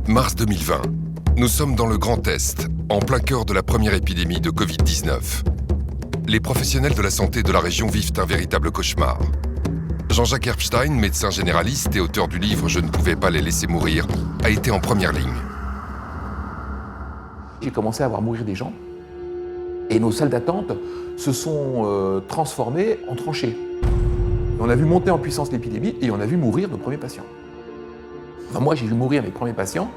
Mars 2020. Nous sommes dans le Grand Est, en plein cœur de la première épidémie de Covid-19. Les professionnels de la santé de la région vivent un véritable cauchemar. Jean-Jacques Herbstein, médecin généraliste et auteur du livre « Je ne pouvais pas les laisser mourir », a été en première ligne. J'ai commencé à voir mourir des gens et nos salles d'attente se sont transformées en tranchées. On a vu monter en puissance l'épidémie et on a vu mourir nos premiers patients. Enfin, moi, j'ai vu mourir mes premiers patients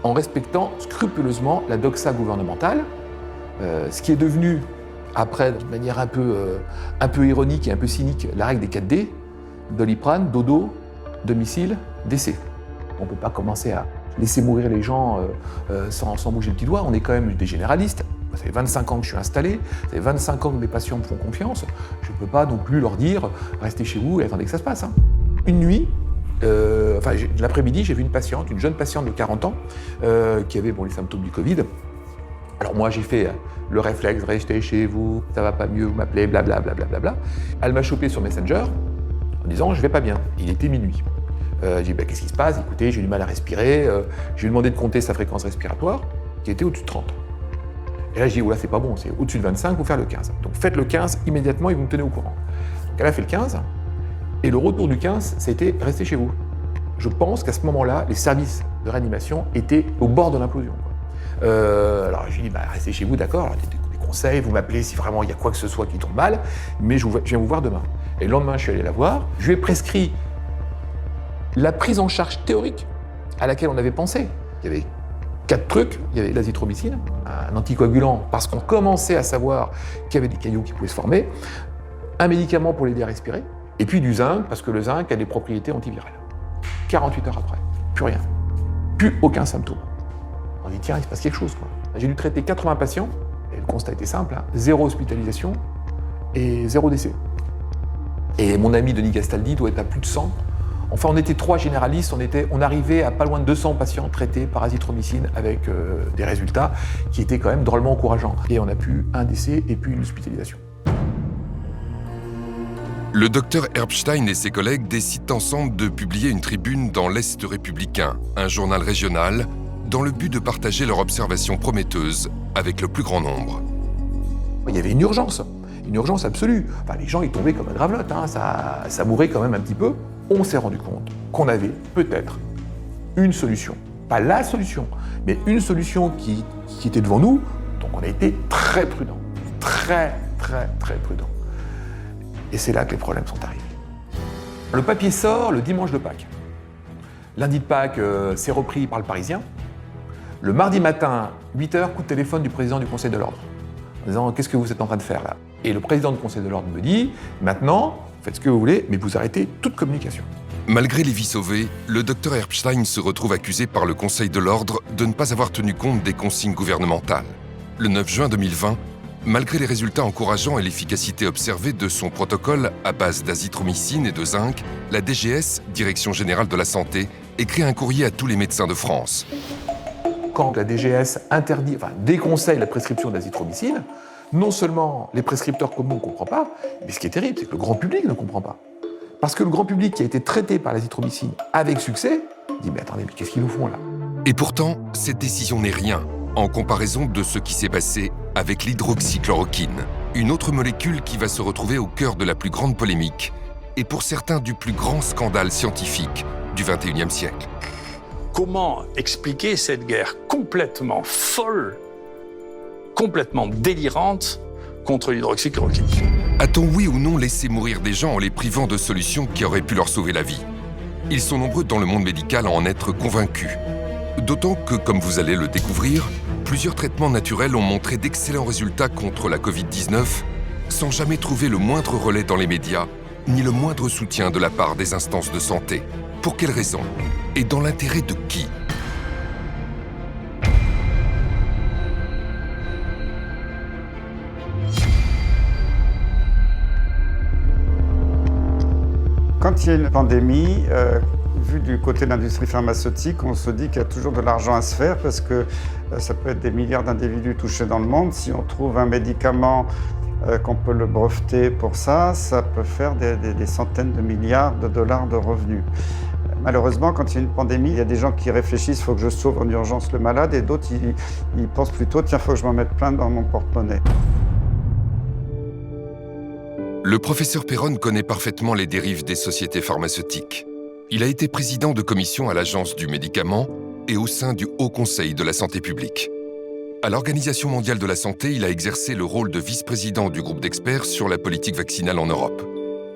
en respectant scrupuleusement la doxa gouvernementale, ce qui est devenu, après, de manière un peu ironique et un peu cynique, la règle des 4D, Doliprane, dodo, domicile, décès. On ne peut pas commencer à laisser mourir les gens sans bouger le petit doigt. On est quand même des généralistes. Ça fait 25 ans que je suis installé, ça fait 25 ans que mes patients me font confiance. Je ne peux pas non plus leur dire « restez chez vous et attendez que ça se passe ». Une nuit, l'après-midi, j'ai vu une patiente, une jeune patiente de 40 ans, qui avait les symptômes du Covid. Alors moi, j'ai fait le réflexe « restez chez vous, ça va pas mieux, vous m'appelez, blablabla, blablabla ». Elle m'a chopé sur Messenger en disant « je vais pas bien ». Il était minuit. J'ai dit qu'est-ce qui se passe ? Écoutez, j'ai du mal à respirer. Je lui ai demandé de compter sa fréquence respiratoire, qui était au-dessus de 30. Et là, j'ai dit, oula, c'est pas bon, c'est au-dessus de 25, il faut faire le 15. Donc faites le 15 immédiatement et vous me tenez au courant. Donc elle a fait le 15, et le retour du 15, ça a été restez chez vous. Je pense qu'à ce moment-là, les services de réanimation étaient au bord de l'implosion. Alors j'ai dit, restez chez vous, d'accord, alors, des conseils, vous m'appelez si vraiment il y a quoi que ce soit qui tombe mal, mais je viens vous voir demain. Et le lendemain, je suis allé la voir, je lui ai prescrit la prise en charge théorique à laquelle on avait pensé. Il y avait 4 trucs, il y avait l'azithromycine, un anticoagulant parce qu'on commençait à savoir qu'il y avait des cailloux qui pouvaient se former, un médicament pour l'aider à respirer, et puis du zinc, parce que le zinc a des propriétés antivirales. 48 heures après, plus rien, plus aucun symptôme. On dit tiens, il se passe quelque chose, quoi. J'ai dû traiter 80 patients, et le constat était simple, 0 hospitalisation et 0 décès. Et mon ami Denis Gastaldi doit être à plus de 100. Enfin, on était 3 généralistes, on arrivait à pas loin de 200 patients traités par azithromycine avec des résultats qui étaient quand même drôlement encourageants. Et on a pu un décès et puis une hospitalisation. Le docteur Herbstein et ses collègues décident ensemble de publier une tribune dans l'Est républicain, un journal régional, dans le but de partager leurs observations prometteuses avec le plus grand nombre. Il y avait une urgence absolue. Enfin, les gens ils tombaient comme un gravelotte, ça mourait quand même un petit peu. On s'est rendu compte qu'on avait peut-être une solution. Pas la solution, mais une solution qui était devant nous. Donc on a été très prudents. Très prudents. Et c'est là que les problèmes sont arrivés. Le papier sort le dimanche de Pâques. Lundi de Pâques, c'est repris par le Parisien. Le mardi matin, 8h, coup de téléphone du président du Conseil de l'Ordre. En disant « qu'est-ce que vous êtes en train de faire là ?» Et le président du Conseil de l'Ordre me dit « maintenant, faites ce que vous voulez, mais vous arrêtez toute communication. » Malgré les vies sauvées, le docteur Herbstein se retrouve accusé par le Conseil de l'Ordre de ne pas avoir tenu compte des consignes gouvernementales. Le 9 juin 2020, malgré les résultats encourageants et l'efficacité observée de son protocole à base d'azithromycine et de zinc, la DGS, Direction Générale de la Santé, écrit un courrier à tous les médecins de France. Quand la DGS déconseille la prescription d'azithromycine, non seulement les prescripteurs comme nous ne comprennent pas, mais ce qui est terrible, c'est que le grand public ne comprend pas. Parce que le grand public qui a été traité par l'azithromycine avec succès, dit « mais attendez, mais qu'est-ce qu'ils nous font là ?» Et pourtant, cette décision n'est rien en comparaison de ce qui s'est passé avec l'hydroxychloroquine, une autre molécule qui va se retrouver au cœur de la plus grande polémique et pour certains du plus grand scandale scientifique du XXIe siècle. Comment expliquer cette guerre complètement folle, complètement délirante contre l'hydroxychloroquine? A-t-on oui ou non laissé mourir des gens en les privant de solutions qui auraient pu leur sauver la vie? Ils sont nombreux dans le monde médical à en être convaincus. D'autant que, comme vous allez le découvrir, plusieurs traitements naturels ont montré d'excellents résultats contre la Covid-19 sans jamais trouver le moindre relais dans les médias ni le moindre soutien de la part des instances de santé. Pour quelles raisons? Et dans l'intérêt de qui? Quand il y a une pandémie, vu du côté de l'industrie pharmaceutique, on se dit qu'il y a toujours de l'argent à se faire parce que ça peut être des milliards d'individus touchés dans le monde. Si on trouve un médicament qu'on peut le breveter pour ça, ça peut faire des centaines de milliards de dollars de revenus. Malheureusement, quand il y a une pandémie, il y a des gens qui réfléchissent, il faut que je sauve en urgence le malade, et d'autres, ils pensent plutôt, tiens, il faut que je m'en mette plein dans mon porte-monnaie. Le professeur Perron connaît parfaitement les dérives des sociétés pharmaceutiques. Il a été président de commission à l'Agence du médicament et au sein du Haut Conseil de la santé publique. À l'Organisation mondiale de la santé, il a exercé le rôle de vice-président du groupe d'experts sur la politique vaccinale en Europe.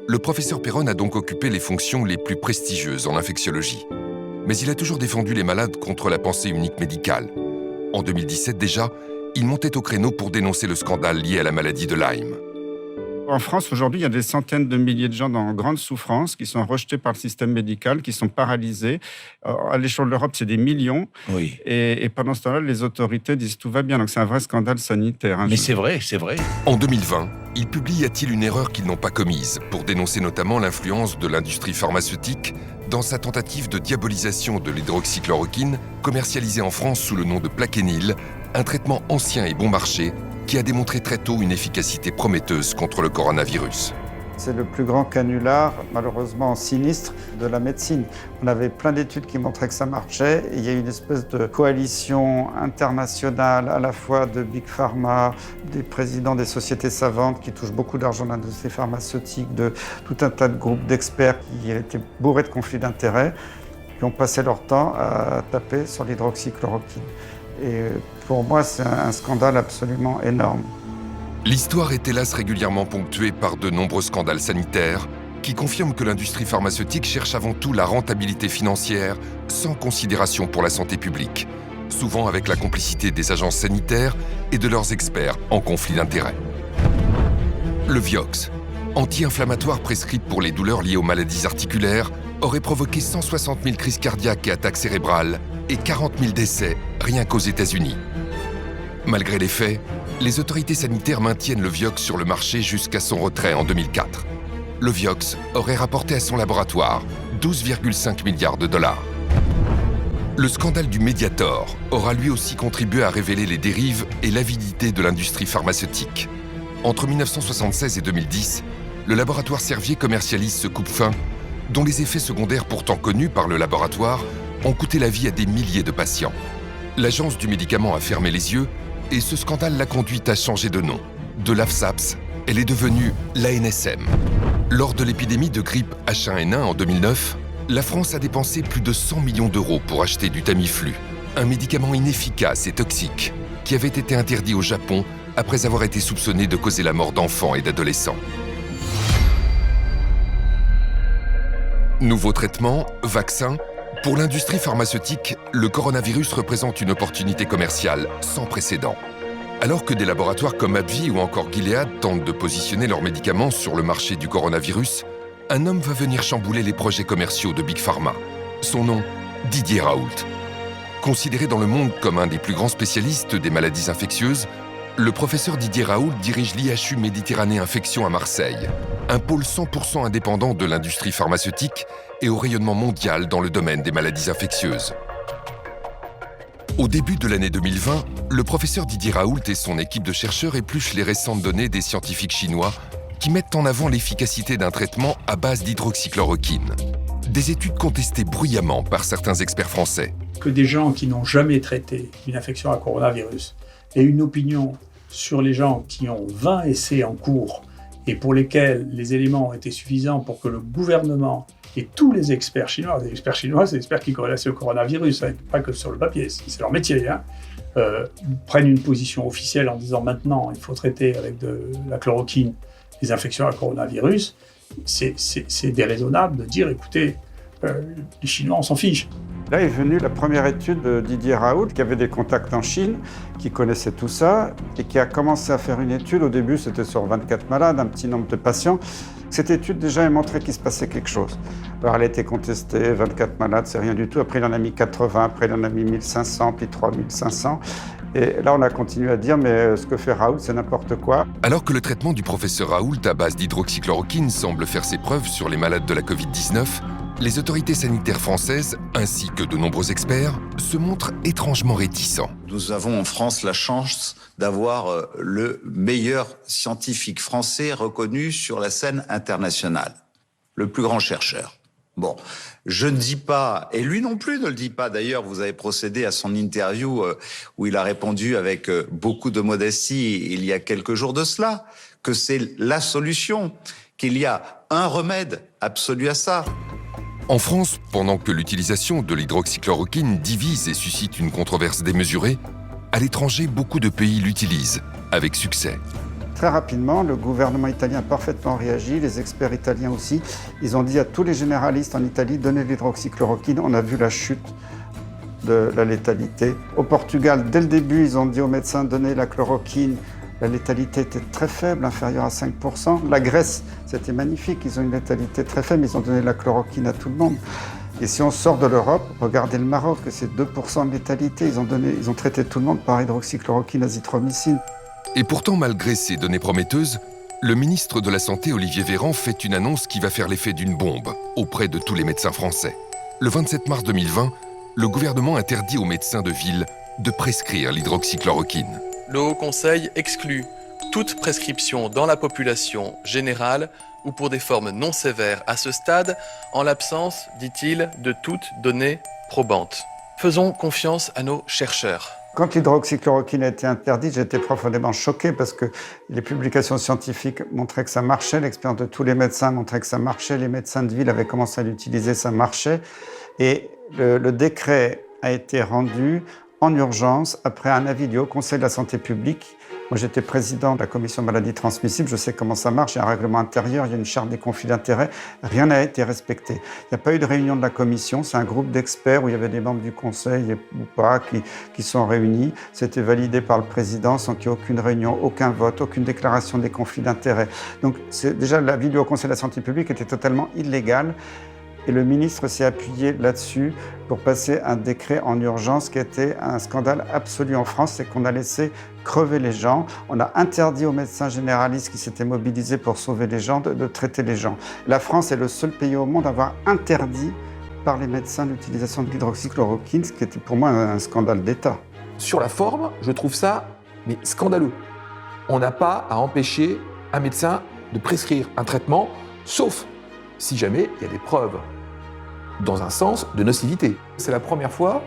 Le professeur Perron a donc occupé les fonctions les plus prestigieuses en infectiologie. Mais il a toujours défendu les malades contre la pensée unique médicale. En 2017 déjà, il montait au créneau pour dénoncer le scandale lié à la maladie de Lyme. En France, aujourd'hui, il y a des centaines de milliers de gens en grande souffrance qui sont rejetés par le système médical, qui sont paralysés. À l'échelle de l'Europe, c'est des millions. Oui. Et pendant ce temps-là, les autorités disent tout va bien. Donc c'est un vrai scandale sanitaire. Mais c'est vrai, c'est vrai. En 2020, il publie Y a-t-il une erreur qu'ils n'ont pas commise pour dénoncer notamment l'influence de l'industrie pharmaceutique dans sa tentative de diabolisation de l'hydroxychloroquine, commercialisée en France sous le nom de Plaquenil, un traitement ancien et bon marché qui a démontré très tôt une efficacité prometteuse contre le coronavirus. C'est le plus grand canular, malheureusement sinistre, de la médecine. On avait plein d'études qui montraient que ça marchait. Et il y a une espèce de coalition internationale, à la fois de Big Pharma, des présidents des sociétés savantes qui touchent beaucoup d'argent dans l'industrie pharmaceutique, de tout un tas de groupes d'experts qui étaient bourrés de conflits d'intérêts, qui ont passé leur temps à taper sur l'hydroxychloroquine. Et pour moi, c'est un scandale absolument énorme. L'histoire est hélas régulièrement ponctuée par de nombreux scandales sanitaires qui confirment que l'industrie pharmaceutique cherche avant tout la rentabilité financière sans considération pour la santé publique, souvent avec la complicité des agences sanitaires et de leurs experts en conflit d'intérêts. Le Vioxx, anti-inflammatoire prescrit pour les douleurs liées aux maladies articulaires, aurait provoqué 160 000 crises cardiaques et attaques cérébrales et 40 000 décès rien qu'aux États-Unis. Malgré les faits, les autorités sanitaires maintiennent le Vioxx sur le marché jusqu'à son retrait en 2004. Le Vioxx aurait rapporté à son laboratoire 12,5 milliards de dollars. Le scandale du Mediator aura lui aussi contribué à révéler les dérives et l'avidité de l'industrie pharmaceutique. Entre 1976 et 2010, le laboratoire Servier commercialise ce coupe-faim, dont les effets secondaires pourtant connus par le laboratoire ont coûté la vie à des milliers de patients. L'Agence du médicament a fermé les yeux et ce scandale l'a conduite à changer de nom. De l'AFSAPS, elle est devenue l'ANSM. Lors de l'épidémie de grippe H1N1 en 2009, la France a dépensé plus de 100 millions d'euros pour acheter du Tamiflu, un médicament inefficace et toxique qui avait été interdit au Japon après avoir été soupçonné de causer la mort d'enfants et d'adolescents. Nouveau traitement, vaccin. Pour l'industrie pharmaceutique, le coronavirus représente une opportunité commerciale sans précédent. Alors que des laboratoires comme AbbVie ou encore Gilead tentent de positionner leurs médicaments sur le marché du coronavirus, un homme va venir chambouler les projets commerciaux de Big Pharma. Son nom, Didier Raoult. Considéré dans le monde comme un des plus grands spécialistes des maladies infectieuses, le professeur Didier Raoult dirige l'IHU Méditerranée Infection à Marseille, un pôle 100% indépendant de l'industrie pharmaceutique et au rayonnement mondial dans le domaine des maladies infectieuses. Au début de l'année 2020, le professeur Didier Raoult et son équipe de chercheurs épluchent les récentes données des scientifiques chinois qui mettent en avant l'efficacité d'un traitement à base d'hydroxychloroquine. Des études contestées bruyamment par certains experts français. Que des gens qui n'ont jamais traité une infection à coronavirus aient une opinion sur les gens qui ont 20 essais en cours et pour lesquels les éléments ont été suffisants pour que le gouvernement et tous les experts chinois, c'est des experts qui corrélent au coronavirus, hein, pas que sur le papier, c'est leur métier, hein, prennent une position officielle en disant maintenant il faut traiter avec de la chloroquine les infections à coronavirus, c'est déraisonnable de dire écoutez, les Chinois on s'en fiche. Là est venue la première étude de Didier Raoult, qui avait des contacts en Chine, qui connaissait tout ça, et qui a commencé à faire une étude. Au début, c'était sur 24 malades, un petit nombre de patients. Cette étude, déjà, elle montrait qu'il se passait quelque chose. Alors, elle a été contestée, 24 malades, c'est rien du tout. Après, il en a mis 80, après, il en a mis 1500, puis 3500. Et là, on a continué à dire, mais ce que fait Raoult, c'est n'importe quoi. Alors que le traitement du professeur Raoult à base d'hydroxychloroquine semble faire ses preuves sur les malades de la Covid-19, les autorités sanitaires françaises, ainsi que de nombreux experts, se montrent étrangement réticents. Nous avons en France la chance d'avoir le meilleur scientifique français reconnu sur la scène internationale, le plus grand chercheur. Bon, je ne dis pas, et lui non plus ne le dit pas, d'ailleurs, vous avez procédé à son interview où il a répondu avec beaucoup de modestie il y a quelques jours de cela, que c'est la solution, qu'il y a un remède absolu à ça. En France, pendant que l'utilisation de l'hydroxychloroquine divise et suscite une controverse démesurée, à l'étranger, beaucoup de pays l'utilisent, avec succès. Très rapidement, le gouvernement italien a parfaitement réagi, les experts italiens aussi. Ils ont dit à tous les généralistes en Italie, donnez de l'hydroxychloroquine. On a vu la chute de la létalité. Au Portugal, dès le début, ils ont dit aux médecins, donnez la chloroquine. La létalité était très faible, inférieure à 5%. La Grèce, c'était magnifique, ils ont une létalité très faible, ils ont donné la chloroquine à tout le monde. Et si on sort de l'Europe, regardez le Maroc, c'est 2% de létalité. Ils ont traité tout le monde par hydroxychloroquine, azithromycine. Et pourtant, malgré ces données prometteuses, le ministre de la Santé, Olivier Véran, fait une annonce qui va faire l'effet d'une bombe auprès de tous les médecins français. Le 27 mars 2020, le gouvernement interdit aux médecins de ville de prescrire l'hydroxychloroquine. Le Haut Conseil exclut toute prescription dans la population générale ou pour des formes non sévères à ce stade, en l'absence, dit-il, de toute donnée probante. Faisons confiance à nos chercheurs. Quand l'hydroxychloroquine a été interdite, j'étais profondément choqué parce que les publications scientifiques montraient que ça marchait, l'expérience de tous les médecins montrait que ça marchait, les médecins de ville avaient commencé à l'utiliser, ça marchait. Et le décret a été rendu en urgence après un avis du Haut Conseil de la Santé publique. Moi, j'étais président de la commission maladies transmissibles, je sais comment ça marche, il y a un règlement intérieur, il y a une charte des conflits d'intérêts, rien n'a été respecté. Il n'y a pas eu de réunion de la commission, c'est un groupe d'experts où il y avait des membres du conseil ou pas qui sont réunis. C'était validé par le président sans qu'il y ait aucune réunion, aucun vote, aucune déclaration des conflits d'intérêts. Donc déjà, l'avis du Haut Conseil de la Santé publique était totalement illégal. Et le ministre s'est appuyé là-dessus pour passer un décret en urgence qui était un scandale absolu en France, c'est qu'on a laissé crever les gens. On a interdit aux médecins généralistes qui s'étaient mobilisés pour sauver les gens de traiter les gens. La France est le seul pays au monde à avoir interdit par les médecins l'utilisation de l'hydroxychloroquine, ce qui était pour moi un scandale d'État. Sur la forme, je trouve ça scandaleux. On n'a pas à empêcher un médecin de prescrire un traitement, sauf si jamais il y a des preuves dans un sens de nocivité. C'est la première fois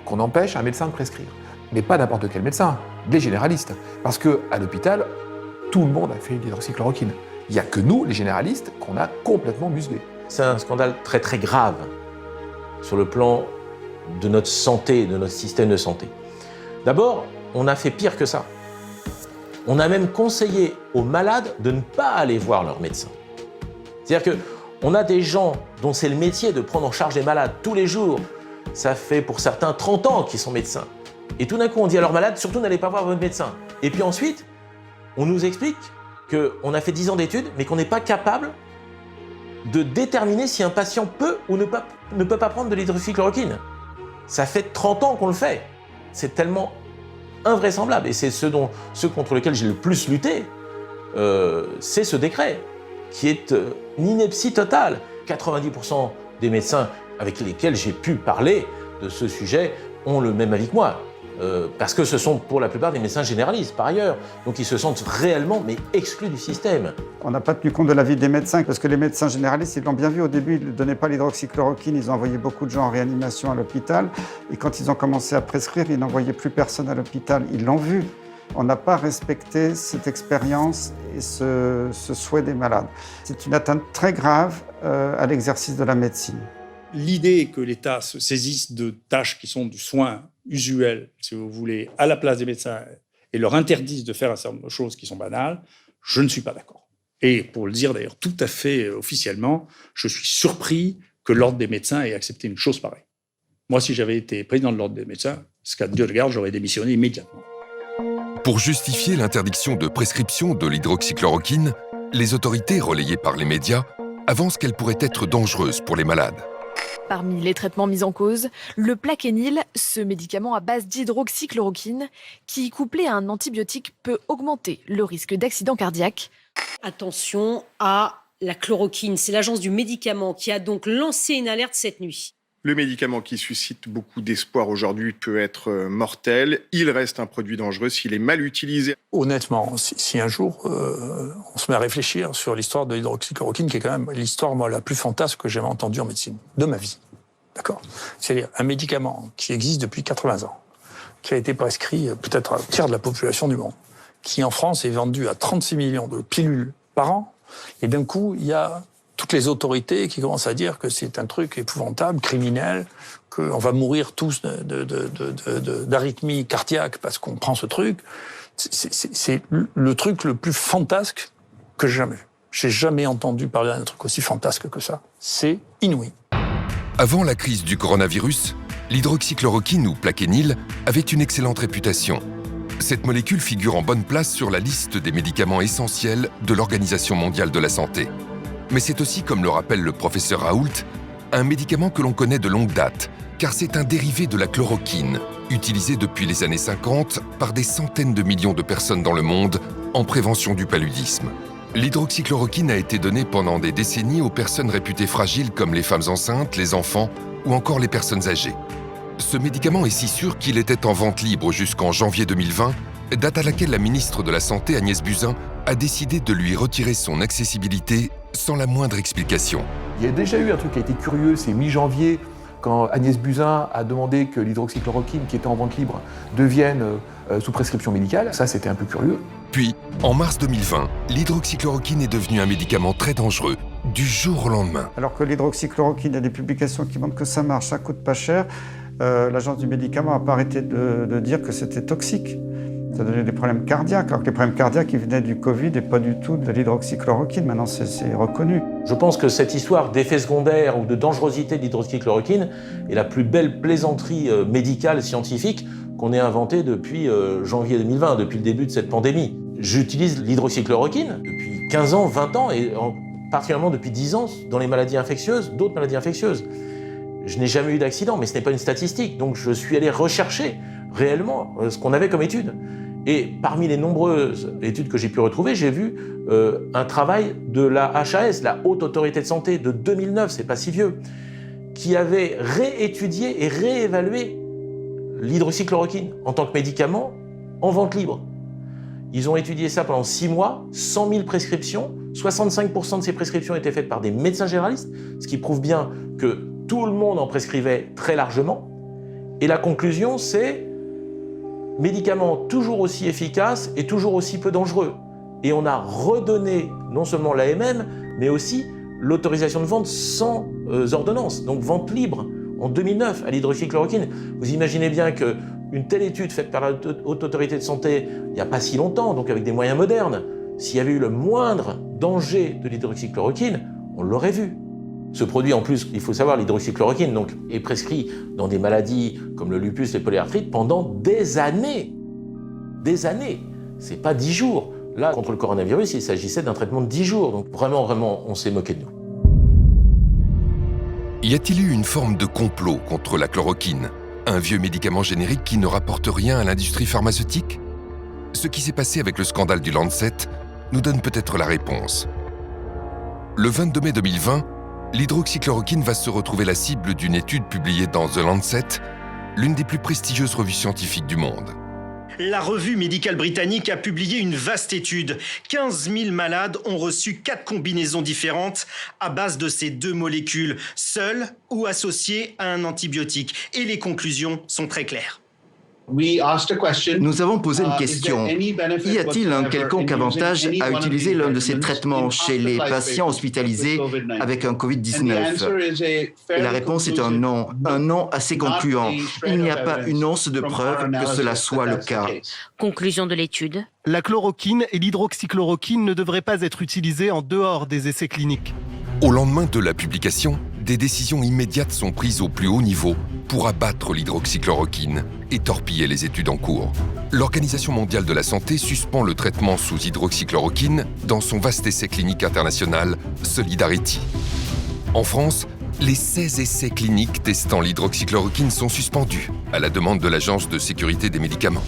qu'on empêche un médecin de prescrire. Mais pas n'importe quel médecin, des généralistes. Parce qu'à l'hôpital, tout le monde a fait de l'hydroxychloroquine. Il n'y a que nous, les généralistes, qu'on a complètement muselés. C'est un scandale très très grave sur le plan de notre santé, de notre système de santé. D'abord, on a fait pire que ça. On a même conseillé aux malades de ne pas aller voir leur médecin. C'est-à-dire qu'on a des gens dont c'est le métier de prendre en charge les malades tous les jours. Ça fait pour certains 30 ans qu'ils sont médecins. Et tout d'un coup, on dit à leurs malades, surtout n'allez pas voir votre médecin. Et puis ensuite, on nous explique qu'on a fait 10 ans d'études, mais qu'on n'est pas capable de déterminer si un patient peut ou ne peut pas prendre de l'hydroxychloroquine. Ça fait 30 ans qu'on le fait. C'est tellement invraisemblable. Et c'est ce contre lequel j'ai le plus lutté, c'est ce décret, qui est une ineptie totale. 90% des médecins avec lesquels j'ai pu parler de ce sujet ont le même avis que moi. Parce que ce sont pour la plupart des médecins généralistes, par ailleurs. Donc ils se sentent réellement exclus du système. On n'a pas tenu compte de l'avis des médecins, parce que les médecins généralistes, ils l'ont bien vu au début, ils ne donnaient pas l'hydroxychloroquine, ils ont envoyé beaucoup de gens en réanimation à l'hôpital. Et quand ils ont commencé à prescrire, ils n'envoyaient plus personne à l'hôpital. Ils l'ont vu. On n'a pas respecté cette expérience et ce souhait des malades. C'est une atteinte très grave à l'exercice de la médecine. L'idée que l'État se saisisse de tâches qui sont du soin usuel, si vous voulez, à la place des médecins et leur interdise de faire un certain nombre de choses qui sont banales, je ne suis pas d'accord. Et pour le dire d'ailleurs tout à fait officiellement, je suis surpris que l'Ordre des médecins ait accepté une chose pareille. Moi, si j'avais été président de l'Ordre des médecins, ce cas de Dieu de garde, j'aurais démissionné immédiatement. Pour justifier l'interdiction de prescription de l'hydroxychloroquine, les autorités relayées par les médias avancent qu'elle pourrait être dangereuse pour les malades. Parmi les traitements mis en cause, le Plaquenil, ce médicament à base d'hydroxychloroquine, qui, couplé à un antibiotique, peut augmenter le risque d'accident cardiaque. Attention à la chloroquine, c'est l'agence du médicament qui a donc lancé une alerte cette nuit. Le médicament qui suscite beaucoup d'espoir aujourd'hui peut être mortel. Il reste un produit dangereux s'il est mal utilisé. Honnêtement, si un jour on se met à réfléchir sur l'histoire de l'hydroxychloroquine, qui est quand même l'histoire la plus fantasque que j'ai jamais entendue en médecine de ma vie. D'accord ? C'est-à-dire un médicament qui existe depuis 80 ans, qui a été prescrit peut-être à un tiers de la population du monde, qui en France est vendu à 36 millions de pilules par an, et d'un coup, il y a toutes les autorités qui commencent à dire que c'est un truc épouvantable, criminel, qu'on va mourir tous d'arythmie cardiaque parce qu'on prend ce truc. C'est le truc le plus fantasque que j'ai jamais vu. J'ai jamais entendu parler d'un truc aussi fantasque que ça. C'est inouï. Avant la crise du coronavirus, l'hydroxychloroquine ou plaquenil avait une excellente réputation. Cette molécule figure en bonne place sur la liste des médicaments essentiels de l'Organisation mondiale de la santé. Mais c'est aussi, comme le rappelle le professeur Raoult, un médicament que l'on connaît de longue date, car c'est un dérivé de la chloroquine, utilisé depuis les années 50 par des centaines de millions de personnes dans le monde en prévention du paludisme. L'hydroxychloroquine a été donnée pendant des décennies aux personnes réputées fragiles comme les femmes enceintes, les enfants ou encore les personnes âgées. Ce médicament est si sûr qu'il était en vente libre jusqu'en janvier 2020, date à laquelle la ministre de la Santé, Agnès Buzyn, a décidé de lui retirer son accessibilité sans la moindre explication. Il y a déjà eu un truc qui a été curieux, c'est mi-janvier, quand Agnès Buzyn a demandé que l'hydroxychloroquine, qui était en vente libre, devienne sous prescription médicale. Ça, c'était un peu curieux. Puis, en mars 2020, l'hydroxychloroquine est devenu un médicament très dangereux, du jour au lendemain. Alors que l'hydroxychloroquine, il y a des publications qui montrent que ça marche, ça coûte pas cher. L'agence du médicament n'a pas arrêté de dire que c'était toxique. Ça donnait des problèmes cardiaques, alors que les problèmes cardiaques, ils venaient du Covid et pas du tout de l'hydroxychloroquine. Maintenant, c'est reconnu. Je pense que cette histoire d'effets secondaires ou de dangerosité de l'hydroxychloroquine est la plus belle plaisanterie médicale, scientifique qu'on ait inventée depuis janvier 2020, depuis le début de cette pandémie. J'utilise l'hydroxychloroquine depuis 15 ans, 20 ans, et particulièrement depuis 10 ans dans les maladies infectieuses, d'autres maladies infectieuses. Je n'ai jamais eu d'accident, mais ce n'est pas une statistique, donc je suis allé rechercher réellement ce qu'on avait comme études. Et parmi les nombreuses études que j'ai pu retrouver, j'ai vu un travail de la HAS, la Haute Autorité de Santé, de 2009, c'est pas si vieux, qui avait réétudié et réévalué l'hydroxychloroquine en tant que médicament en vente libre. Ils ont étudié ça pendant 6 mois, 100 000 prescriptions, 65% de ces prescriptions étaient faites par des médecins généralistes, ce qui prouve bien que tout le monde en prescrivait très largement. Et la conclusion, c'est médicament toujours aussi efficace et toujours aussi peu dangereux. Et on a redonné non seulement l'AMM, mais aussi l'autorisation de vente sans ordonnance, donc vente libre, en 2009 à l'hydroxychloroquine. Vous imaginez bien qu'une telle étude faite par la Haute Autorité de Santé il n'y a pas si longtemps, donc avec des moyens modernes, s'il y avait eu le moindre danger de l'hydroxychloroquine, on l'aurait vu. Ce produit, en plus, il faut savoir, l'hydroxychloroquine donc, est prescrit dans des maladies comme le lupus, les polyarthrites pendant des années. Des années. C'est pas 10 jours. Là, contre le coronavirus, il s'agissait d'un traitement de 10 jours. Donc vraiment, on s'est moqué de nous. Y a-t-il eu une forme de complot contre la chloroquine, un vieux médicament générique qui ne rapporte rien à l'industrie pharmaceutique ? Ce qui s'est passé avec le scandale du Lancet nous donne peut-être la réponse. Le 22 mai 2020, l'hydroxychloroquine va se retrouver la cible d'une étude publiée dans The Lancet, l'une des plus prestigieuses revues scientifiques du monde. La revue médicale britannique a publié une vaste étude. 15 000 malades ont reçu 4 combinaisons différentes à base de ces 2 molécules, seules ou associées à un antibiotique. Et les conclusions sont très claires. Nous avons posé une question. Y a-t-il un quelconque avantage à utiliser l'un de ces traitements chez les patients hospitalisés avec un Covid-19 ? Et la réponse est un non assez concluant. Il n'y a pas une once de preuve que cela soit le cas. Conclusion de l'étude. La chloroquine et l'hydroxychloroquine ne devraient pas être utilisées en dehors des essais cliniques. Au lendemain de la publication, des décisions immédiates sont prises au plus haut niveau pour abattre l'hydroxychloroquine et torpiller les études en cours. L'Organisation mondiale de la santé suspend le traitement sous hydroxychloroquine dans son vaste essai clinique international Solidarity. En France, les 16 essais cliniques testant l'hydroxychloroquine sont suspendus à la demande de l'Agence de sécurité des médicaments.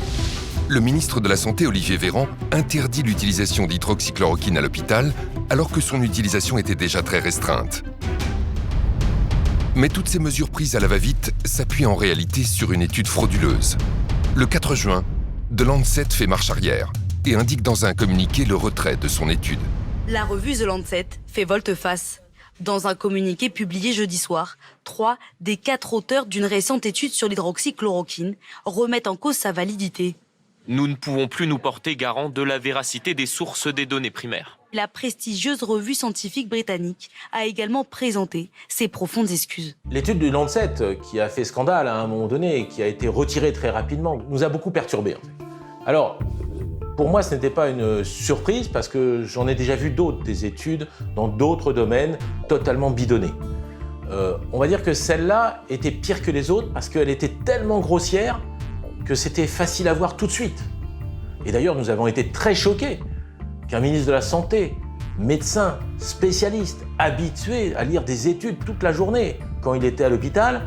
Le ministre de la Santé, Olivier Véran, interdit l'utilisation d'hydroxychloroquine à l'hôpital alors que son utilisation était déjà très restreinte. Mais toutes ces mesures prises à la va-vite s'appuient en réalité sur une étude frauduleuse. Le 4 juin, The Lancet fait marche arrière et indique dans un communiqué le retrait de son étude. La revue The Lancet fait volte-face. Dans un communiqué publié jeudi soir, 3 des 4 auteurs d'une récente étude sur l'hydroxychloroquine remettent en cause sa validité. Nous ne pouvons plus nous porter garant de la véracité des sources des données primaires. La prestigieuse revue scientifique britannique a également présenté ses profondes excuses. L'étude du Lancet, qui a fait scandale à un moment donné et qui a été retirée très rapidement, nous a beaucoup perturbés. Alors, pour moi, ce n'était pas une surprise parce que j'en ai déjà vu d'autres, des études dans d'autres domaines totalement bidonnées. On va dire que celle-là était pire que les autres parce qu'elle était tellement grossière que c'était facile à voir tout de suite. Et d'ailleurs, nous avons été très choqués qu'un ministre de la Santé, médecin, spécialiste, habitué à lire des études toute la journée quand il était à l'hôpital,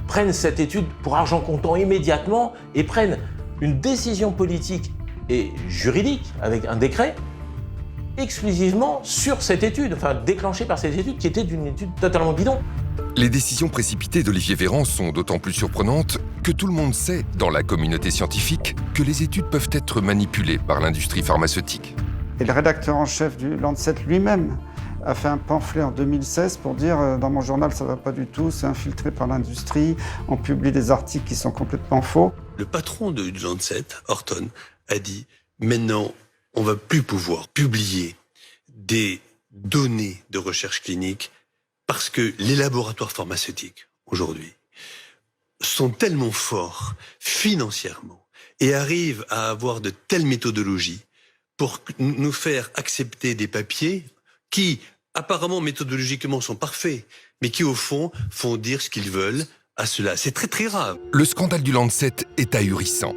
prenne cette étude pour argent comptant immédiatement et prenne une décision politique et juridique avec un décret exclusivement sur cette étude, enfin déclenchée par cette étude qui était une étude totalement bidon. Les décisions précipitées d'Olivier Véran sont d'autant plus surprenantes que tout le monde sait, dans la communauté scientifique, que les études peuvent être manipulées par l'industrie pharmaceutique. Et le rédacteur en chef du Lancet lui-même a fait un pamphlet en 2016 pour dire dans mon journal ça va pas du tout, c'est infiltré par l'industrie, on publie des articles qui sont complètement faux. Le patron du Lancet, Horton, a dit maintenant on va plus pouvoir publier des données de recherche clinique parce que les laboratoires pharmaceutiques aujourd'hui sont tellement forts financièrement et arrivent à avoir de telles méthodologies pour nous faire accepter des papiers qui, apparemment, méthodologiquement, sont parfaits, mais qui, au fond, font dire ce qu'ils veulent à cela. C'est très, très grave. Le scandale du Lancet est ahurissant.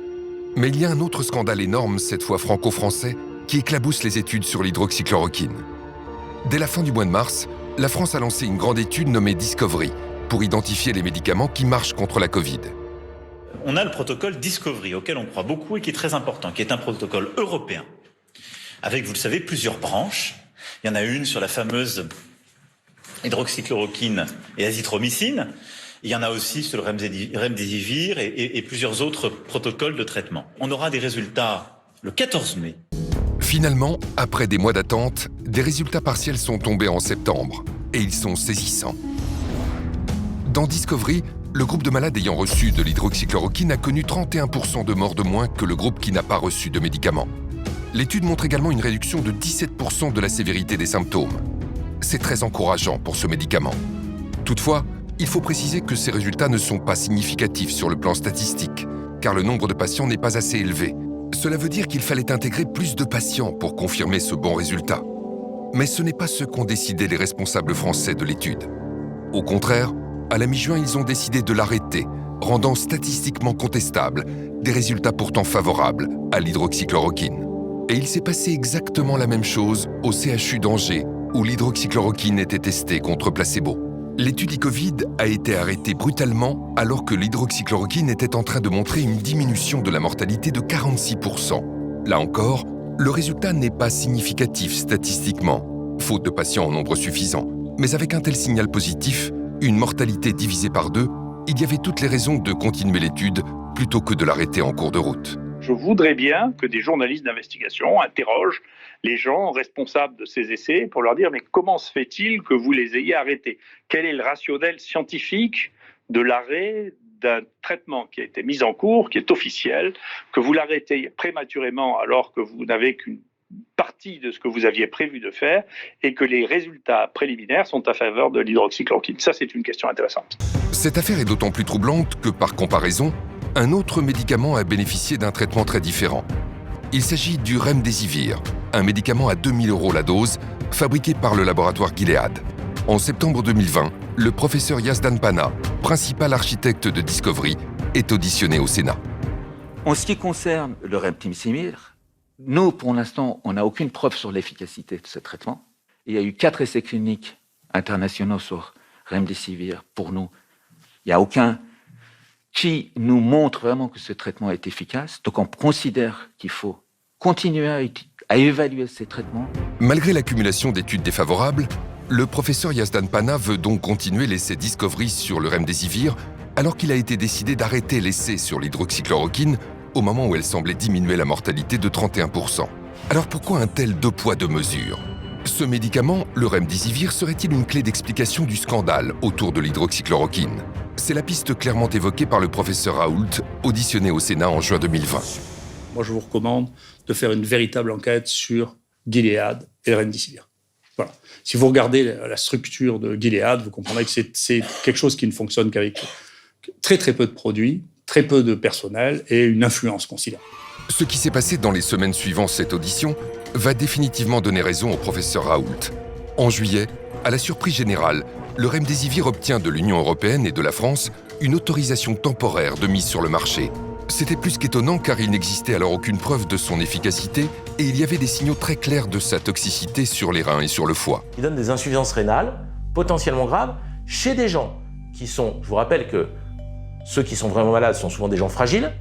Mais il y a un autre scandale énorme, cette fois franco-français, qui éclabousse les études sur l'hydroxychloroquine. Dès la fin du mois de mars, la France a lancé une grande étude nommée Discovery pour identifier les médicaments qui marchent contre la Covid. On a le protocole Discovery, auquel on croit beaucoup et qui est très important, qui est un protocole européen, avec, vous le savez, plusieurs branches. Il y en a une sur la fameuse hydroxychloroquine et azithromycine. Il y en a aussi sur le remdesivir et plusieurs autres protocoles de traitement. On aura des résultats le 14 mai. Finalement, après des mois d'attente, des résultats partiels sont tombés en septembre. Et ils sont saisissants. Dans Discovery, le groupe de malades ayant reçu de l'hydroxychloroquine a connu 31% de morts de moins que le groupe qui n'a pas reçu de médicaments. L'étude montre également une réduction de 17% de la sévérité des symptômes. C'est très encourageant pour ce médicament. Toutefois, il faut préciser que ces résultats ne sont pas significatifs sur le plan statistique, car le nombre de patients n'est pas assez élevé. Cela veut dire qu'il fallait intégrer plus de patients pour confirmer ce bon résultat. Mais ce n'est pas ce qu'ont décidé les responsables français de l'étude. Au contraire, à la mi-juin, ils ont décidé de l'arrêter, rendant statistiquement contestables des résultats pourtant favorables à l'hydroxychloroquine. Et il s'est passé exactement la même chose au CHU d'Angers, où l'hydroxychloroquine était testée contre placebo. L'étude e-Covid a été arrêtée brutalement alors que l'hydroxychloroquine était en train de montrer une diminution de la mortalité de 46%. Là encore, le résultat n'est pas significatif statistiquement, faute de patients en nombre suffisant. Mais avec un tel signal positif, une mortalité divisée par 2, il y avait toutes les raisons de continuer l'étude plutôt que de l'arrêter en cours de route. Je voudrais bien que des journalistes d'investigation interrogent les gens responsables de ces essais pour leur dire « mais comment se fait-il que vous les ayez arrêtés ? Quel est le rationnel scientifique de l'arrêt d'un traitement qui a été mis en cours, qui est officiel, que vous l'arrêtez prématurément alors que vous n'avez qu'une partie de ce que vous aviez prévu de faire et que les résultats préliminaires sont à faveur de l'hydroxychloroquine ?» Ça, c'est une question intéressante. Cette affaire est d'autant plus troublante que, par comparaison, un autre médicament a bénéficié d'un traitement très différent. Il s'agit du remdesivir, un médicament à 2 000 € la dose, fabriqué par le laboratoire Gilead. En septembre 2020, le professeur Yazdan Pana, principal architecte de Discovery, est auditionné au Sénat. En ce qui concerne le remdesivir, nous, pour l'instant, on n'a aucune preuve sur l'efficacité de ce traitement. Il y a eu 4 essais cliniques internationaux sur remdesivir. Pour nous, il n'y a aucun qui nous montre vraiment que ce traitement est efficace. Donc on considère qu'il faut continuer à évaluer ces traitements. Malgré l'accumulation d'études défavorables, Le professeur Yazdan Pana veut donc continuer l'essai Discovery sur le remdesivir, alors qu'il a été décidé d'arrêter l'essai sur l'hydroxychloroquine au moment où elle semblait diminuer la mortalité de 31%. Alors pourquoi un tel deux poids deux mesures ? Ce médicament, le remdesivir, serait-il une clé d'explication du scandale autour de l'hydroxychloroquine ? C'est la piste clairement évoquée par le professeur Raoult, auditionné au Sénat en juin 2020. Moi, je vous recommande de faire une véritable enquête sur Gilead et le remdesivir. Voilà. Si vous regardez la structure de Gilead, vous comprendrez que c'est quelque chose qui ne fonctionne qu'avec très très peu de produits, très peu de personnel et une influence considérable. Ce qui s'est passé dans les semaines suivant cette audition va définitivement donner raison au professeur Raoult. En juillet, à la surprise générale, le remdesivir obtient de l'Union européenne et de la France une autorisation temporaire de mise sur le marché. C'était plus qu'étonnant car il n'existait alors aucune preuve de son efficacité et il y avait des signaux très clairs de sa toxicité sur les reins et sur le foie. Il donne des insuffisances rénales potentiellement graves chez des gens qui sont, je vous rappelle que ceux qui sont vraiment malades sont souvent des gens fragiles,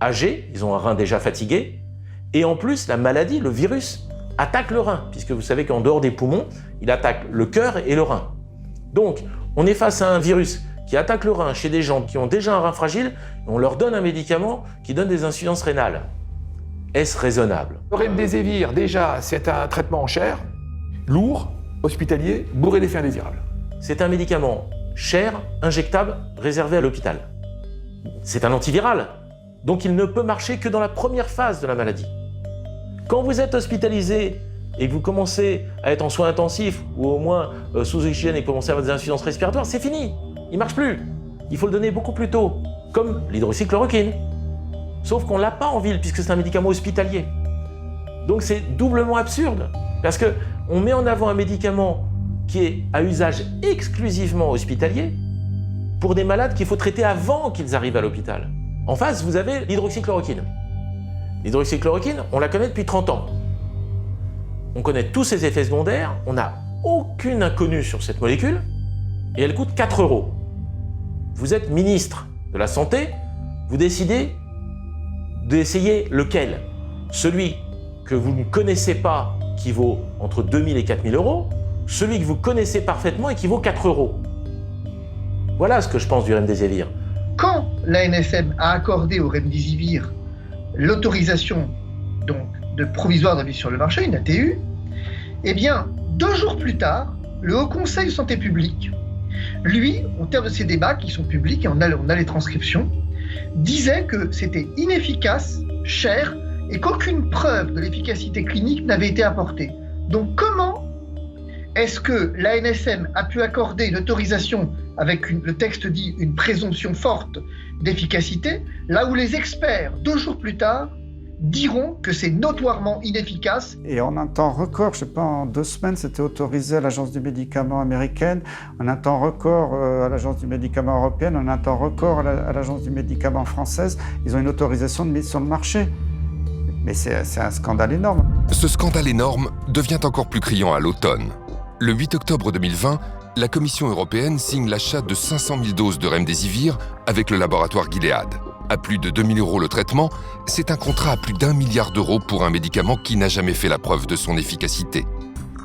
âgés, ils ont un rein déjà fatigué, et en plus la maladie, le virus, attaque le rein, puisque vous savez qu'en dehors des poumons, il attaque le cœur et le rein. Donc, on est face à un virus qui attaque le rein chez des gens qui ont déjà un rein fragile, et on leur donne un médicament qui donne des insuffisances rénales. Est-ce raisonnable ? Le remdesivir, déjà, c'est un traitement cher, lourd, hospitalier, bourré d'effets indésirables. C'est un médicament cher, injectable, réservé à l'hôpital. C'est un antiviral, donc il ne peut marcher que dans la première phase de la maladie. Quand vous êtes hospitalisé et que vous commencez à être en soins intensifs ou au moins sous oxygène et que vous commencez à avoir des insuffisances respiratoires, c'est fini, il ne marche plus. Il faut le donner beaucoup plus tôt, comme l'hydroxychloroquine. Sauf qu'on ne l'a pas en ville puisque c'est un médicament hospitalier. Donc c'est doublement absurde, parce qu'on met en avant un médicament qui est à usage exclusivement hospitalier pour des malades qu'il faut traiter avant qu'ils arrivent à l'hôpital. En face, vous avez l'hydroxychloroquine. L'hydroxychloroquine, on la connaît depuis 30 ans. On connaît tous ses effets secondaires, on n'a aucune inconnue sur cette molécule, et elle coûte 4 €. Vous êtes ministre de la Santé, vous décidez d'essayer lequel ? Celui que vous ne connaissez pas, qui vaut entre 2 000 et 4 000 €, celui que vous connaissez parfaitement et qui vaut 4 €. Voilà ce que je pense du remdesivir. Quand l'ANSM a accordé au remdesivir l'autorisation donc de provisoire de mise sur le marché, une ATU, eh bien, 2 jours plus tard, le Haut Conseil de santé publique, lui, au terme de ces débats qui sont publics, et on a les transcriptions, disait que c'était inefficace, cher, et qu'aucune preuve de l'efficacité clinique n'avait été apportée. Donc comment est-ce que l'ANSM a pu accorder une autorisation avec le texte dit une présomption forte d'efficacité, là où les experts, 2 jours plus tard, diront que c'est notoirement inefficace. Et en un temps record, je ne sais pas, en 2 semaines, c'était autorisé à l'Agence du médicament américaine, en un temps record à l'Agence du médicament européenne, en un temps record à l'Agence du médicament française. Ils ont une autorisation de mise sur le marché. Mais c'est un scandale énorme. Ce scandale énorme devient encore plus criant à l'automne. Le 8 octobre 2020, la Commission européenne signe l'achat de 500 000 doses de remdesivir avec le laboratoire Gilead. À plus de 2 000 € le traitement, c'est un contrat à plus d'1 milliard d'euros pour un médicament qui n'a jamais fait la preuve de son efficacité.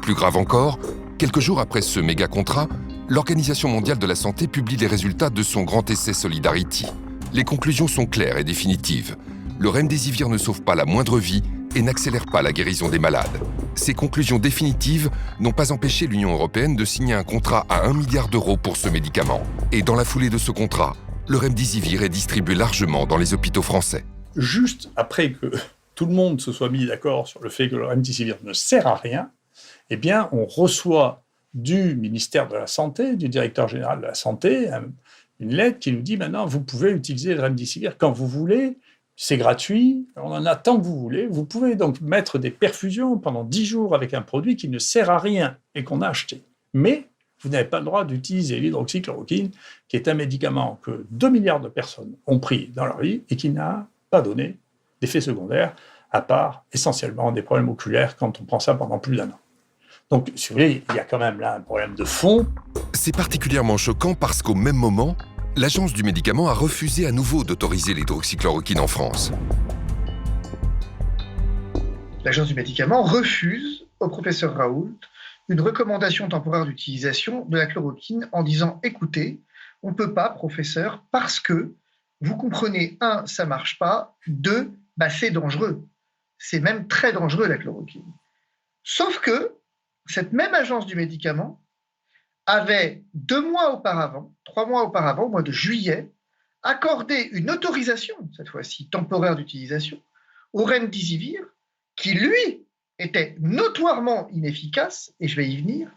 Plus grave encore, quelques jours après ce méga contrat, l'Organisation mondiale de la santé publie les résultats de son grand essai Solidarity. Les conclusions sont claires et définitives. Le remdesivir ne sauve pas la moindre vie et n'accélère pas la guérison des malades. Ces conclusions définitives n'ont pas empêché l'Union européenne de signer un contrat à 1 milliard d'euros pour ce médicament. Et dans la foulée de ce contrat, le remdesivir est distribué largement dans les hôpitaux français. Juste après que tout le monde se soit mis d'accord sur le fait que le remdesivir ne sert à rien, eh bien, on reçoit du ministère de la Santé, du directeur général de la Santé, une lettre qui nous dit maintenant, vous pouvez utiliser le remdesivir quand vous voulez, c'est gratuit, on en a tant que vous voulez. Vous pouvez donc mettre des perfusions pendant 10 jours avec un produit qui ne sert à rien et qu'on a acheté. Mais vous n'avez pas le droit d'utiliser l'hydroxychloroquine, qui est un médicament que 2 milliards de personnes ont pris dans leur vie et qui n'a pas donné d'effets secondaires, à part essentiellement des problèmes oculaires quand on prend ça pendant plus d'1 an. Donc, si vous voulez, il y a quand même là un problème de fond. C'est particulièrement choquant parce qu'au même moment, l'Agence du médicament a refusé à nouveau d'autoriser l'hydroxychloroquine en France. L'Agence du médicament refuse au professeur Raoult une recommandation temporaire d'utilisation de la chloroquine en disant « Écoutez, on ne peut pas, professeur, parce que, vous comprenez, 1, ça ne marche pas, 2, c'est dangereux. C'est même très dangereux, la chloroquine. » Sauf que cette même agence du médicament avait 2 mois auparavant, 3 mois auparavant, au mois de juillet, accordé une autorisation, cette fois-ci temporaire d'utilisation, au remdesivir, qui lui était notoirement inefficace, et je vais y venir,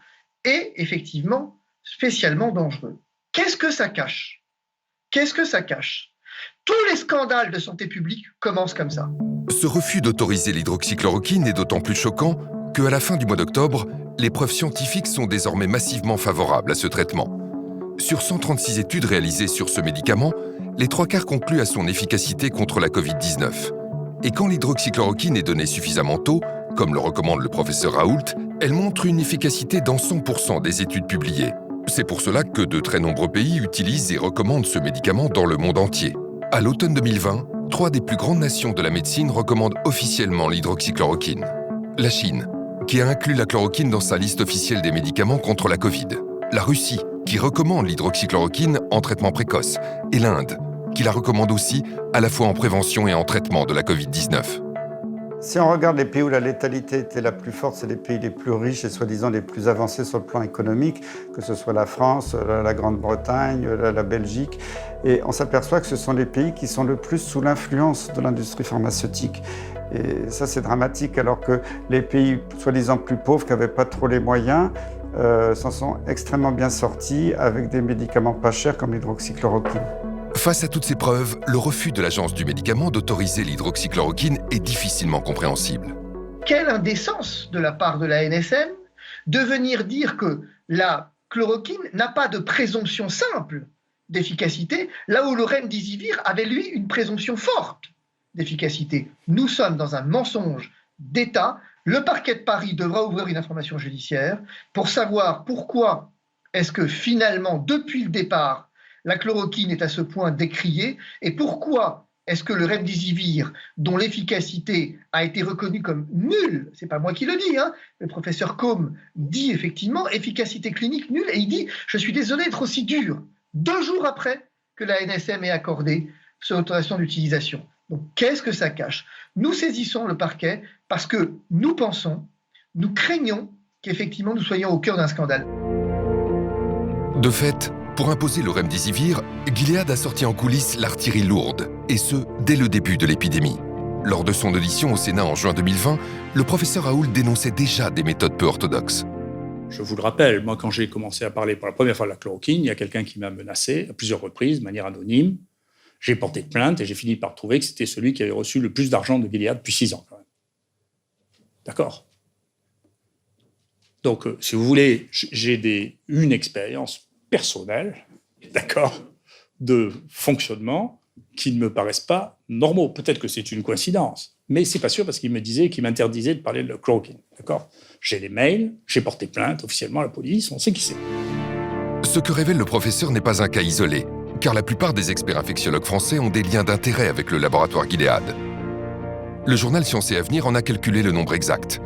et effectivement spécialement dangereux. Qu'est-ce que ça cache ? Qu'est-ce que ça cache ? Tous les scandales de santé publique commencent comme ça. Ce refus d'autoriser l'hydroxychloroquine est d'autant plus choquant qu'à la fin du mois d'octobre, les preuves scientifiques sont désormais massivement favorables à ce traitement. Sur 136 études réalisées sur ce médicament, les 3/4 concluent à son efficacité contre la Covid-19. Et quand l'hydroxychloroquine est donnée suffisamment tôt, comme le recommande le professeur Raoult, elle montre une efficacité dans 100% des études publiées. C'est pour cela que de très nombreux pays utilisent et recommandent ce médicament dans le monde entier. À l'automne 2020, 3 des plus grandes nations de la médecine recommandent officiellement l'hydroxychloroquine. La Chine, qui a inclus la chloroquine dans sa liste officielle des médicaments contre la Covid. La Russie, qui recommande l'hydroxychloroquine en traitement précoce. Et l'Inde, qui la recommande aussi à la fois en prévention et en traitement de la Covid-19. Si on regarde les pays où la létalité était la plus forte, c'est les pays les plus riches et soi-disant les plus avancés sur le plan économique, que ce soit la France, la Grande-Bretagne, la Belgique. Et on s'aperçoit que ce sont les pays qui sont le plus sous l'influence de l'industrie pharmaceutique. Et ça, c'est dramatique, alors que les pays soi-disant plus pauvres, qui n'avaient pas trop les moyens, s'en sont extrêmement bien sortis avec des médicaments pas chers comme l'hydroxychloroquine. Face à toutes ces preuves, le refus de l'agence du médicament d'autoriser l'hydroxychloroquine est difficilement compréhensible. Quelle indécence de la part de la NSM de venir dire que la chloroquine n'a pas de présomption simple d'efficacité, là où le remdesivir avait, lui, une présomption forte d'efficacité. Nous sommes dans un mensonge d'État. Le parquet de Paris devra ouvrir une information judiciaire pour savoir pourquoi est-ce que finalement, depuis le départ, la chloroquine est à ce point décriée et pourquoi est-ce que le remdesivir, dont l'efficacité a été reconnue comme nulle, c'est pas moi qui le dis, le professeur Combe dit effectivement efficacité clinique nulle et il dit « je suis désolé d'être aussi dur », 2 jours après que la NSM ait accordé cette autorisation d'utilisation. Donc qu'est-ce que ça cache ? Nous saisissons le parquet parce que nous pensons, nous craignons qu'effectivement nous soyons au cœur d'un scandale. De fait, pour imposer le remdesivir, Gilead a sorti en coulisses l'artillerie lourde, et ce, dès le début de l'épidémie. Lors de son audition au Sénat en juin 2020, le professeur Raoult dénonçait déjà des méthodes peu orthodoxes. Je vous le rappelle, moi quand j'ai commencé à parler pour la première fois de la chloroquine, il y a quelqu'un qui m'a menacé à plusieurs reprises, de manière anonyme. J'ai porté plainte et j'ai fini par trouver que c'était celui qui avait reçu le plus d'argent de Gilead depuis 6 ans. Quand même. D'accord ? Donc, si vous voulez, j'ai une expérience personnelle, d'accord, de fonctionnement qui ne me paraissent pas normaux. Peut-être que c'est une coïncidence, mais c'est pas sûr parce qu'il me disait, qu'il m'interdisait de parler de la chloroquine, d'accord ? J'ai les mails, j'ai porté plainte officiellement à la police, on sait qui c'est. Ce que révèle le professeur n'est pas un cas isolé, car la plupart des experts infectiologues français ont des liens d'intérêt avec le laboratoire Gilead. Le journal Science et Avenir en a calculé le nombre exact.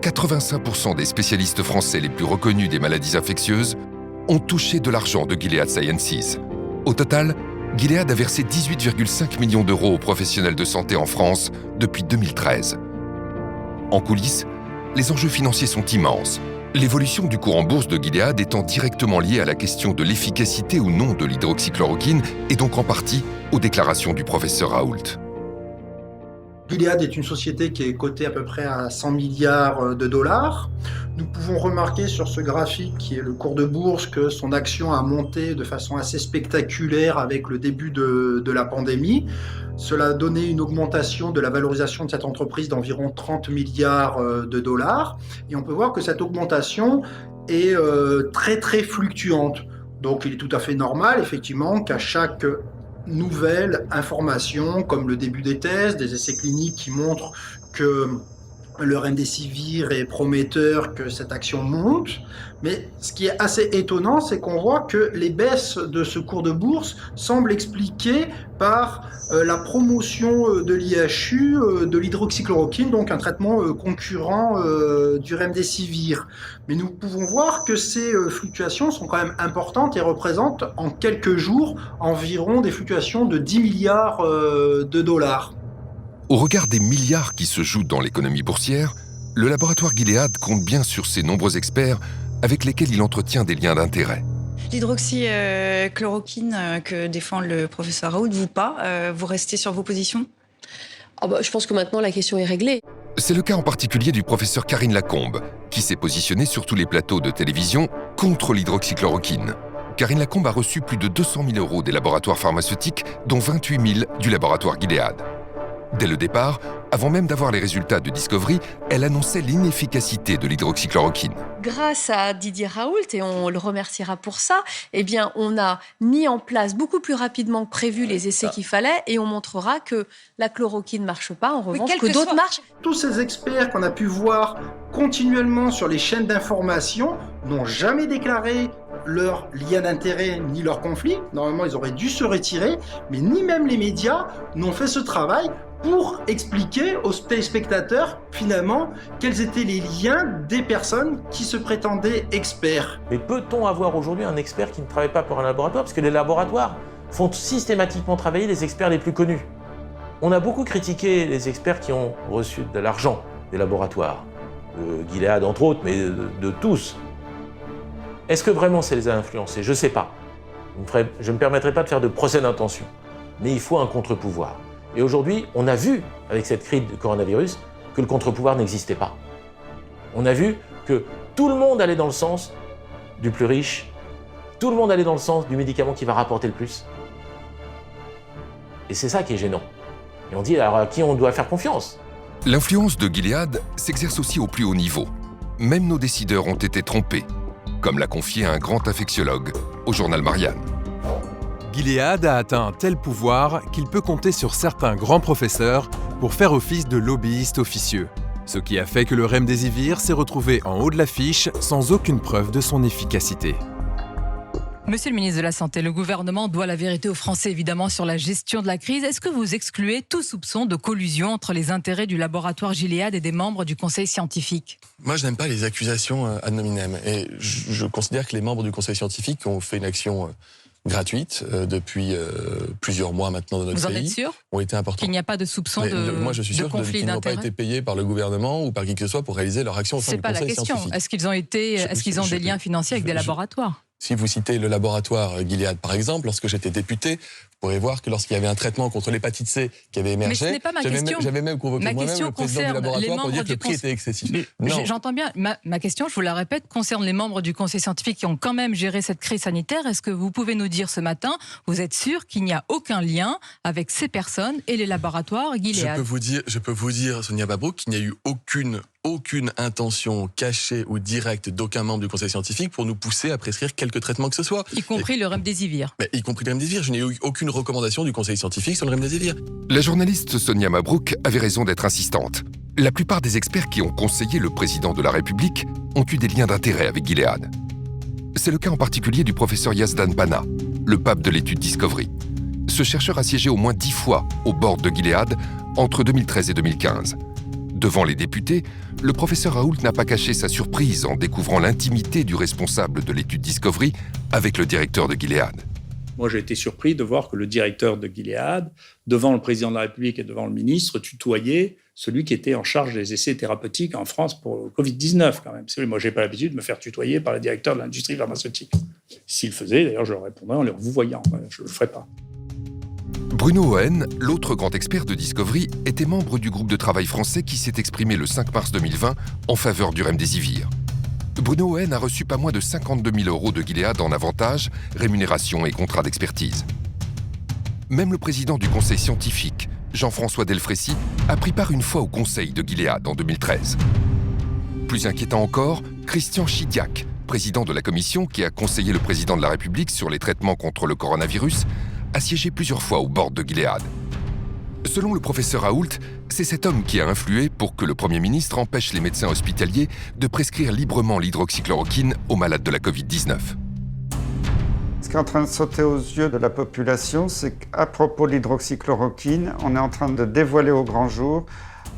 85% des spécialistes français les plus reconnus des maladies infectieuses ont touché de l'argent de Gilead Sciences. Au total, Gilead a versé 18,5 millions d'euros aux professionnels de santé en France depuis 2013. En coulisses, les enjeux financiers sont immenses. L'évolution du cours en bourse de Gilead étant directement liée à la question de l'efficacité ou non de l'hydroxychloroquine et donc en partie aux déclarations du professeur Raoult. Gilead est une société qui est cotée à peu près à 100 milliards de dollars. Nous pouvons remarquer sur ce graphique qui est le cours de bourse que son action a monté de façon assez spectaculaire avec le début de la pandémie. Cela a donné une augmentation de la valorisation de cette entreprise d'environ 30 milliards de dollars. Et on peut voir que cette augmentation est très très fluctuante. Donc il est tout à fait normal effectivement qu'à chaque nouvelle information, comme le début des tests, des essais cliniques qui montrent que le remdesivir est prometteur, que cette action monte. Mais ce qui est assez étonnant, c'est qu'on voit que les baisses de ce cours de bourse semblent expliquées par la promotion de l'IHU, de l'hydroxychloroquine, donc un traitement concurrent du remdesivir. Mais nous pouvons voir que ces fluctuations sont quand même importantes et représentent en quelques jours environ des fluctuations de 10 milliards de dollars. Au regard des milliards qui se jouent dans l'économie boursière, le laboratoire Gilead compte bien sur ses nombreux experts avec lesquels il entretient des liens d'intérêt. L'hydroxychloroquine que défend le professeur Raoult, vous pas, vous restez sur vos positions ? Je pense que maintenant la question est réglée. C'est le cas en particulier du professeur Karine Lacombe, qui s'est positionnée sur tous les plateaux de télévision contre l'hydroxychloroquine. Karine Lacombe a reçu plus de 200 000 € des laboratoires pharmaceutiques, dont 28 000 du laboratoire Gilead. Dès le départ, avant même d'avoir les résultats de Discovery, elle annonçait l'inefficacité de l'hydroxychloroquine. Grâce à Didier Raoult, et on le remerciera pour ça, on a mis en place beaucoup plus rapidement que prévu les essais qu'il fallait et on montrera que la chloroquine ne marche pas, en revanche, que d'autres marchent. Tous ces experts qu'on a pu voir continuellement sur les chaînes d'information n'ont jamais déclaré leur lien d'intérêt ni leur conflit. Normalement, ils auraient dû se retirer, mais ni même les médias n'ont fait ce travail pour expliquer aux téléspectateurs, finalement, quels étaient les liens des personnes qui se prétendaient experts. Mais peut-on avoir aujourd'hui un expert qui ne travaille pas pour un laboratoire ? Parce que les laboratoires font systématiquement travailler les experts les plus connus. On a beaucoup critiqué les experts qui ont reçu de l'argent des laboratoires, de Gilead entre autres, mais de tous. Est-ce que vraiment ça les a influencés ? Je ne sais pas. Je ne me permettrai pas de faire de procès d'intention. Mais il faut un contre-pouvoir. Et aujourd'hui, on a vu, avec cette crise du coronavirus, que le contre-pouvoir n'existait pas. On a vu que tout le monde allait dans le sens du plus riche, tout le monde allait dans le sens du médicament qui va rapporter le plus. Et c'est ça qui est gênant. Et on dit, alors à qui on doit faire confiance ? L'influence de Gilead s'exerce aussi au plus haut niveau. Même nos décideurs ont été trompés, comme l'a confié un grand infectiologue au journal Marianne. Gilead a atteint un tel pouvoir qu'il peut compter sur certains grands professeurs pour faire office de lobbyiste officieux. Ce qui a fait que le remdesivir s'est retrouvé en haut de l'affiche sans aucune preuve de son efficacité. Monsieur le ministre de la Santé, le gouvernement doit la vérité aux Français évidemment sur la gestion de la crise. Est-ce que vous excluez tout soupçon de collusion entre les intérêts du laboratoire Gilead et des membres du conseil scientifique ? Moi, je n'aime pas les accusations ad hominem. Et je considère que les membres du conseil scientifique ont fait une action gratuite depuis plusieurs mois maintenant dans notre pays. Vous en êtes sûr ? Ont été importants. Qu'il n'y a pas de soupçon de conflit d'intérêts ? Moi, je suis sûr qu'ils n'ont pas été payés par le gouvernement ou par qui que ce soit pour réaliser leur action au sein du conseil scientifique. C'est pas la question. Est-ce qu'ils ont des liens financiers avec des laboratoires ? Si vous citez le laboratoire Gilead, par exemple, lorsque j'étais député, vous pourrez voir que lorsqu'il y avait un traitement contre l'hépatite C qui avait émergé, mais ce n'est pas ma question. J'avais même convoqué moi-même le président du laboratoire pour dire que le prix était excessif. J'entends bien. Ma question, je vous la répète, concerne les membres du conseil scientifique qui ont quand même géré cette crise sanitaire. Est-ce que vous pouvez nous dire ce matin, vous êtes sûr qu'il n'y a aucun lien avec ces personnes et les laboratoires Gilead ? Je peux vous dire, Sonia Mabrouk, qu'il n'y a eu aucune intention cachée ou directe d'aucun membre du conseil scientifique pour nous pousser à prescrire quelque traitement que ce soit. Y compris le remdesivir. Y compris le remdesivir. Je n'ai eu aucune recommandation du conseil scientifique sur le remdesivir. La journaliste Sonia Mabrouk avait raison d'être insistante. La plupart des experts qui ont conseillé le président de la République ont eu des liens d'intérêt avec Gilead. C'est le cas en particulier du professeur Yazdan Pana, le pape de l'étude Discovery. Ce chercheur a siégé au moins 10 fois au board de Gilead entre 2013 et 2015. Devant les députés, le professeur Raoult n'a pas caché sa surprise en découvrant l'intimité du responsable de l'étude Discovery avec le directeur de Gilead. Moi, j'ai été surpris de voir que le directeur de Gilead, devant le président de la République et devant le ministre, tutoyait celui qui était en charge des essais thérapeutiques en France pour le Covid-19, quand même. Moi, je n'ai pas l'habitude de me faire tutoyer par le directeur de l'industrie pharmaceutique. S'il le faisait, d'ailleurs, je leur répondrais en leur vous voyant. Je ne le ferais pas. Bruno Ohen, l'autre grand expert de Discovery, était membre du groupe de travail français qui s'est exprimé le 5 mars 2020 en faveur du remdesivir. Bruno Ohen a reçu pas moins de 52 000 € de Gilead en avantages, rémunération et contrats d'expertise. Même le président du conseil scientifique, Jean-François Delfrécy, a pris part une fois au conseil de Gilead en 2013. Plus inquiétant encore, Christian Chidiac, président de la commission qui a conseillé le président de la République sur les traitements contre le coronavirus, a siégé plusieurs fois au board de Gilead. Selon le professeur Raoult, c'est cet homme qui a influé pour que le Premier ministre empêche les médecins hospitaliers de prescrire librement l'hydroxychloroquine aux malades de la Covid-19. Ce qui est en train de sauter aux yeux de la population, c'est qu'à propos de l'hydroxychloroquine, on est en train de dévoiler au grand jour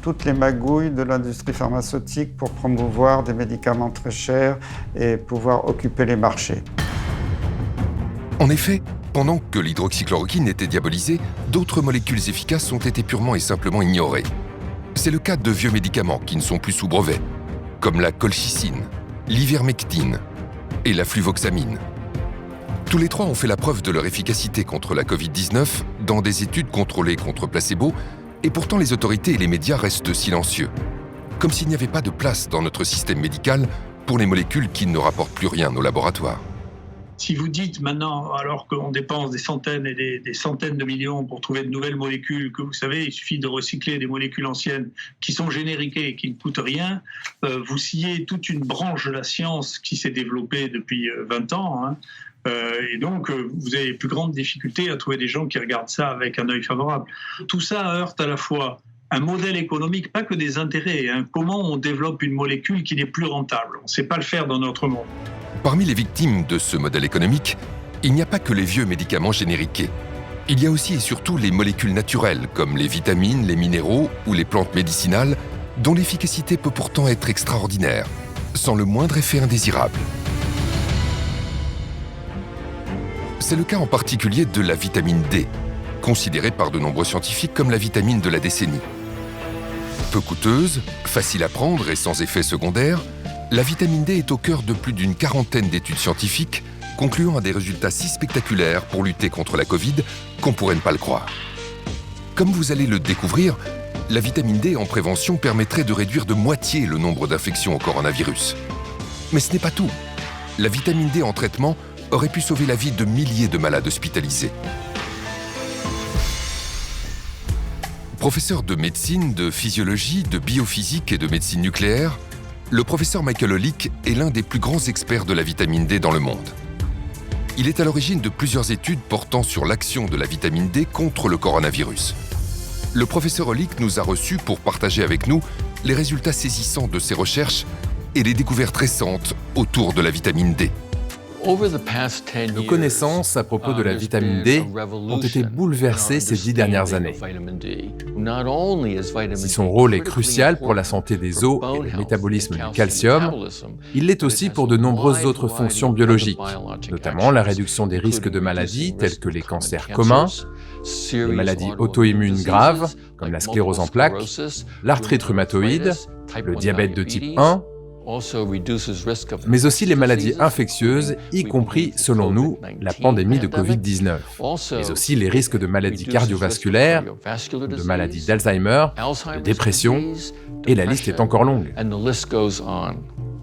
toutes les magouilles de l'industrie pharmaceutique pour promouvoir des médicaments très chers et pouvoir occuper les marchés. En effet, pendant que l'hydroxychloroquine était diabolisée, d'autres molécules efficaces ont été purement et simplement ignorées. C'est le cas de vieux médicaments qui ne sont plus sous brevet, comme la colchicine, l'ivermectine et la fluvoxamine. Tous les trois ont fait la preuve de leur efficacité contre la Covid-19 dans des études contrôlées contre placebo, et pourtant les autorités et les médias restent silencieux, comme s'il n'y avait pas de place dans notre système médical pour les molécules qui ne rapportent plus rien aux laboratoires. Si vous dites maintenant, alors qu'on dépense des centaines et des centaines de millions pour trouver de nouvelles molécules, que vous savez, il suffit de recycler des molécules anciennes qui sont génériquées et qui ne coûtent rien, vous sciez toute une branche de la science qui s'est développée depuis 20 ans. Et donc, vous avez les plus grandes difficultés à trouver des gens qui regardent ça avec un œil favorable. Tout ça heurte à la fois un modèle économique, pas que des intérêts. Comment on développe une molécule qui n'est plus rentable? On ne sait pas le faire dans notre monde. Parmi les victimes de ce modèle économique, il n'y a pas que les vieux médicaments génériqués. Il y a aussi et surtout les molécules naturelles, comme les vitamines, les minéraux ou les plantes médicinales, dont l'efficacité peut pourtant être extraordinaire, sans le moindre effet indésirable. C'est le cas en particulier de la vitamine D, considérée par de nombreux scientifiques comme la vitamine de la décennie. Peu coûteuse, facile à prendre et sans effet secondaire, la vitamine D est au cœur de plus d'une quarantaine d'études scientifiques concluant à des résultats si spectaculaires pour lutter contre la Covid qu'on pourrait ne pas le croire. Comme vous allez le découvrir, la vitamine D en prévention permettrait de réduire de moitié le nombre d'infections au coronavirus. Mais ce n'est pas tout. La vitamine D en traitement aurait pu sauver la vie de milliers de malades hospitalisés. Professeur de médecine, de physiologie, de biophysique et de médecine nucléaire, le professeur Michael Olick est l'un des plus grands experts de la vitamine D dans le monde. Il est à l'origine de plusieurs études portant sur l'action de la vitamine D contre le coronavirus. Le professeur Olick nous a reçus pour partager avec nous les résultats saisissants de ses recherches et les découvertes récentes autour de la vitamine D. Nos connaissances à propos de la vitamine D ont été bouleversées ces 10 dernières années. Si son rôle est crucial pour la santé des os et le métabolisme du calcium, il l'est aussi pour de nombreuses autres fonctions biologiques, notamment la réduction des risques de maladies telles que les cancers communs, les maladies auto-immunes graves comme la sclérose en plaques, l'arthrite rhumatoïde, le diabète de type 1, mais aussi les maladies infectieuses, y compris, selon nous, la pandémie de Covid-19, mais aussi les risques de maladies cardiovasculaires, de maladies d'Alzheimer, de dépression, et la liste est encore longue.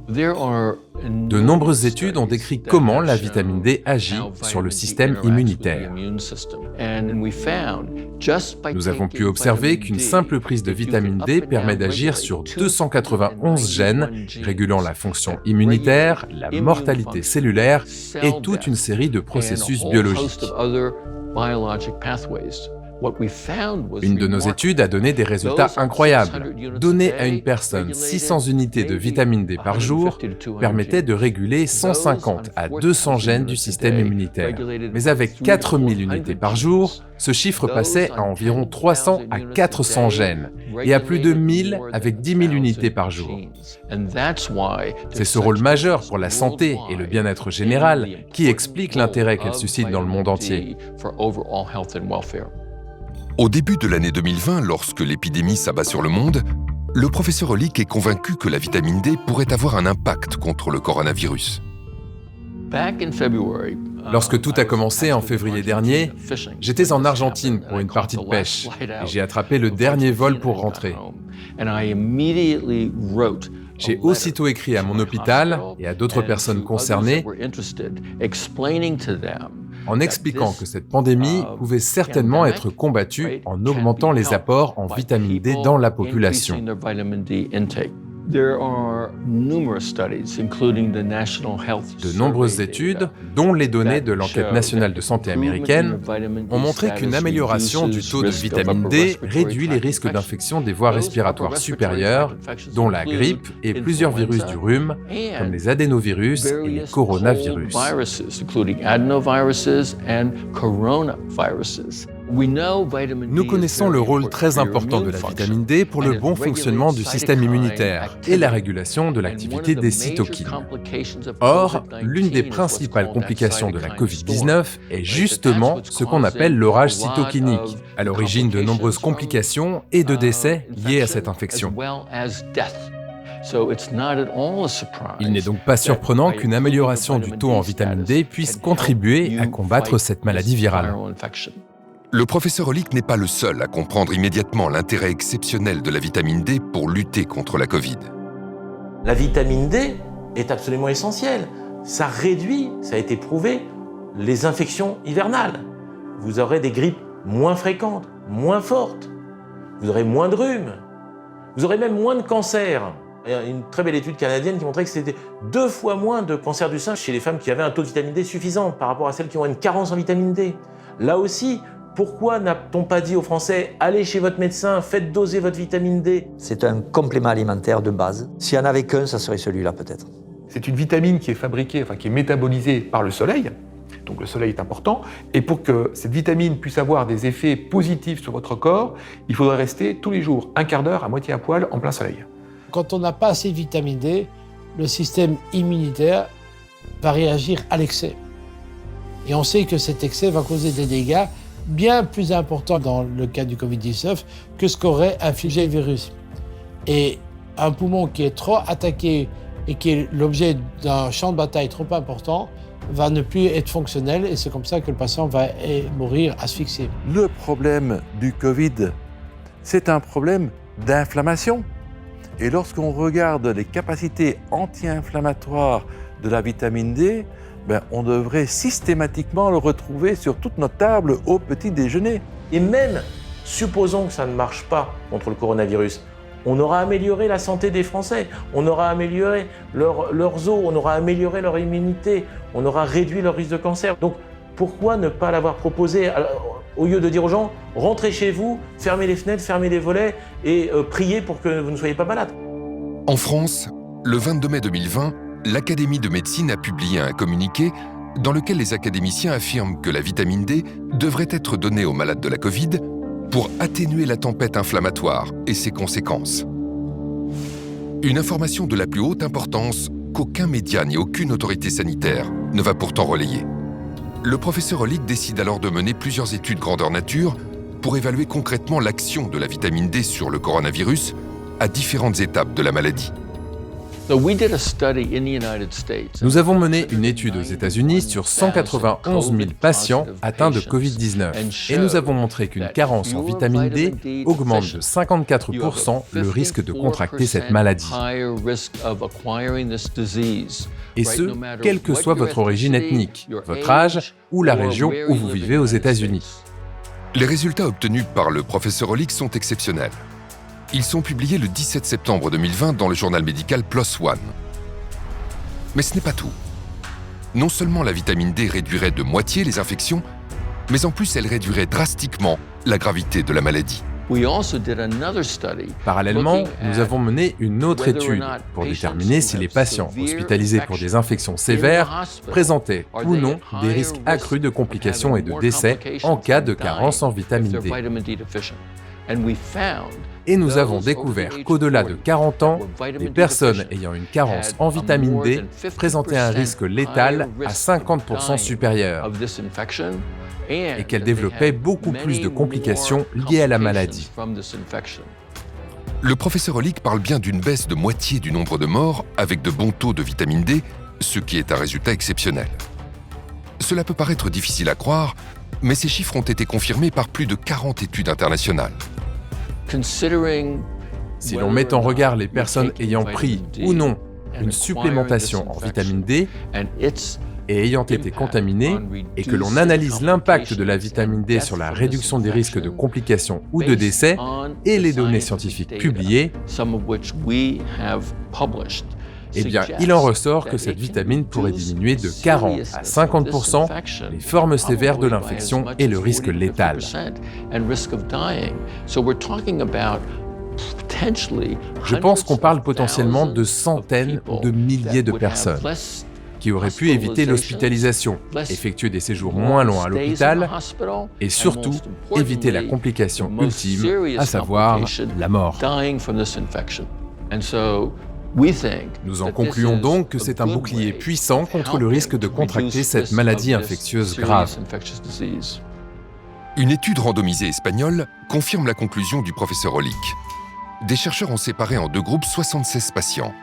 De nombreuses études ont décrit comment la vitamine D agit sur le système immunitaire. Nous avons pu observer qu'une simple prise de vitamine D permet d'agir sur 291 gènes régulant la fonction immunitaire, la mortalité cellulaire et toute une série de processus biologiques. Une de nos études a donné des résultats incroyables. Donner à une personne 600 unités de vitamine D par jour permettait de réguler 150 à 200 gènes du système immunitaire. Mais avec 4000 unités par jour, ce chiffre passait à environ 300 à 400 gènes et à plus de 1000 avec 10 000 unités par jour. C'est ce rôle majeur pour la santé et le bien-être général qui explique l'intérêt qu'elle suscite dans le monde entier. Au début de l'année 2020, lorsque l'épidémie s'abat sur le monde, le professeur Olick est convaincu que la vitamine D pourrait avoir un impact contre le coronavirus. Lorsque tout a commencé en février dernier, j'étais en Argentine pour une partie de pêche et j'ai attrapé le dernier vol pour rentrer. J'ai aussitôt écrit à mon hôpital et à d'autres personnes concernées en expliquant que cette pandémie pouvait certainement être combattue en augmentant les apports en vitamine D dans la population. De nombreuses études, dont les données de l'enquête nationale de santé américaine, ont montré qu'une amélioration du taux de vitamine D réduit les risques d'infection des voies respiratoires supérieures, dont la grippe et plusieurs virus du rhume, comme les adénovirus et les coronavirus. Nous connaissons le rôle très important de la vitamine D pour le bon fonctionnement du système immunitaire et la régulation de l'activité des cytokines. Or, l'une des principales complications de la Covid-19 est justement ce qu'on appelle l'orage cytokinique, à l'origine de nombreuses complications et de décès liés à cette infection. Il n'est donc pas surprenant qu'une amélioration du taux en vitamine D puisse contribuer à combattre cette maladie virale. Le professeur Hollick n'est pas le seul à comprendre immédiatement l'intérêt exceptionnel de la vitamine D pour lutter contre la Covid. La vitamine D est absolument essentielle. Ça réduit, ça a été prouvé, les infections hivernales. Vous aurez des grippes moins fréquentes, moins fortes. Vous aurez moins de rhume. Vous aurez même moins de cancers. Il y a une très belle étude canadienne qui montrait que c'était 2 fois moins de cancer du sein chez les femmes qui avaient un taux de vitamine D suffisant par rapport à celles qui ont une carence en vitamine D. Là aussi, pourquoi n'a-t-on pas dit aux Français « Allez chez votre médecin, faites doser votre vitamine D ». C'est un complément alimentaire de base. S'il n'y en avait qu'un, ça serait celui-là peut-être. C'est une vitamine qui est fabriquée, qui est métabolisée par le soleil. Donc le soleil est important. Et pour que cette vitamine puisse avoir des effets positifs sur votre corps, il faudrait rester tous les jours, un quart d'heure à moitié à poil en plein soleil. Quand on n'a pas assez de vitamine D, le système immunitaire va réagir à l'excès. Et on sait que cet excès va causer des dégâts bien plus importants dans le cas du Covid-19 que ce qu'aurait infligé le virus. Et un poumon qui est trop attaqué et qui est l'objet d'un champ de bataille trop important va ne plus être fonctionnel et c'est comme ça que le patient va mourir asphyxié. Le problème du Covid, c'est un problème d'inflammation. Et lorsqu'on regarde les capacités anti-inflammatoires de la vitamine D, on devrait systématiquement le retrouver sur toute notre table au petit déjeuner. Et même, supposons que ça ne marche pas contre le coronavirus, on aura amélioré la santé des Français, on aura amélioré leurs os, on aura amélioré leur immunité, on aura réduit leur risque de cancer. Donc pourquoi ne pas l'avoir proposé au lieu de dire aux gens « rentrez chez vous, fermez les fenêtres, fermez les volets et priez pour que vous ne soyez pas malade ». En France, le 22 mai 2020, l'Académie de médecine a publié un communiqué dans lequel les académiciens affirment que la vitamine D devrait être donnée aux malades de la Covid pour atténuer la tempête inflammatoire et ses conséquences. Une information de la plus haute importance qu'aucun média ni aucune autorité sanitaire ne va pourtant relayer. Le professeur Hollick décide alors de mener plusieurs études grandeur nature pour évaluer concrètement l'action de la vitamine D sur le coronavirus à différentes étapes de la maladie. Nous avons mené une étude aux États-Unis sur 191 000 patients atteints de Covid-19 et nous avons montré qu'une carence en vitamine D augmente de 54% le risque de contracter cette maladie. Et ce, quelle que soit votre origine ethnique, votre âge ou la région où vous vivez aux États-Unis. Les résultats obtenus par le professeur Hollick sont exceptionnels. Ils sont publiés le 17 septembre 2020 dans le journal médical PLOS ONE. Mais ce n'est pas tout. Non seulement la vitamine D réduirait de moitié les infections, mais en plus elle réduirait drastiquement la gravité de la maladie. Parallèlement, nous avons mené une autre étude pour déterminer si les patients hospitalisés pour des infections sévères présentaient ou non des risques accrus de complications et de décès en cas de carence en vitamine D. Et nous avons découvert qu'au-delà de 40 ans, les personnes ayant une carence en vitamine D présentaient un risque létal à 50% supérieur et qu'elles développaient beaucoup plus de complications liées à la maladie. Le professeur Hollick parle bien d'une baisse de moitié du nombre de morts avec de bons taux de vitamine D, ce qui est un résultat exceptionnel. Cela peut paraître difficile à croire, mais ces chiffres ont été confirmés par plus de 40 études internationales. Si l'on met en regard les personnes ayant pris ou non une supplémentation en vitamine D et ayant été contaminés, et que l'on analyse l'impact de la vitamine D sur la réduction des risques de complications ou de décès, et les données scientifiques publiées, eh bien, il en ressort que cette vitamine pourrait diminuer de 40 à 50% les formes sévères de l'infection et le risque létal. Je pense qu'on parle potentiellement de centaines ou de milliers de personnes qui auraient pu éviter l'hospitalisation, effectuer des séjours moins longs à l'hôpital et surtout éviter la complication ultime, à savoir la mort. Nous en concluons donc que c'est un bouclier puissant contre le risque de contracter cette maladie infectieuse grave. Une étude randomisée espagnole confirme la conclusion du professeur Hollick. Des chercheurs ont séparé en deux groupes 76 patients.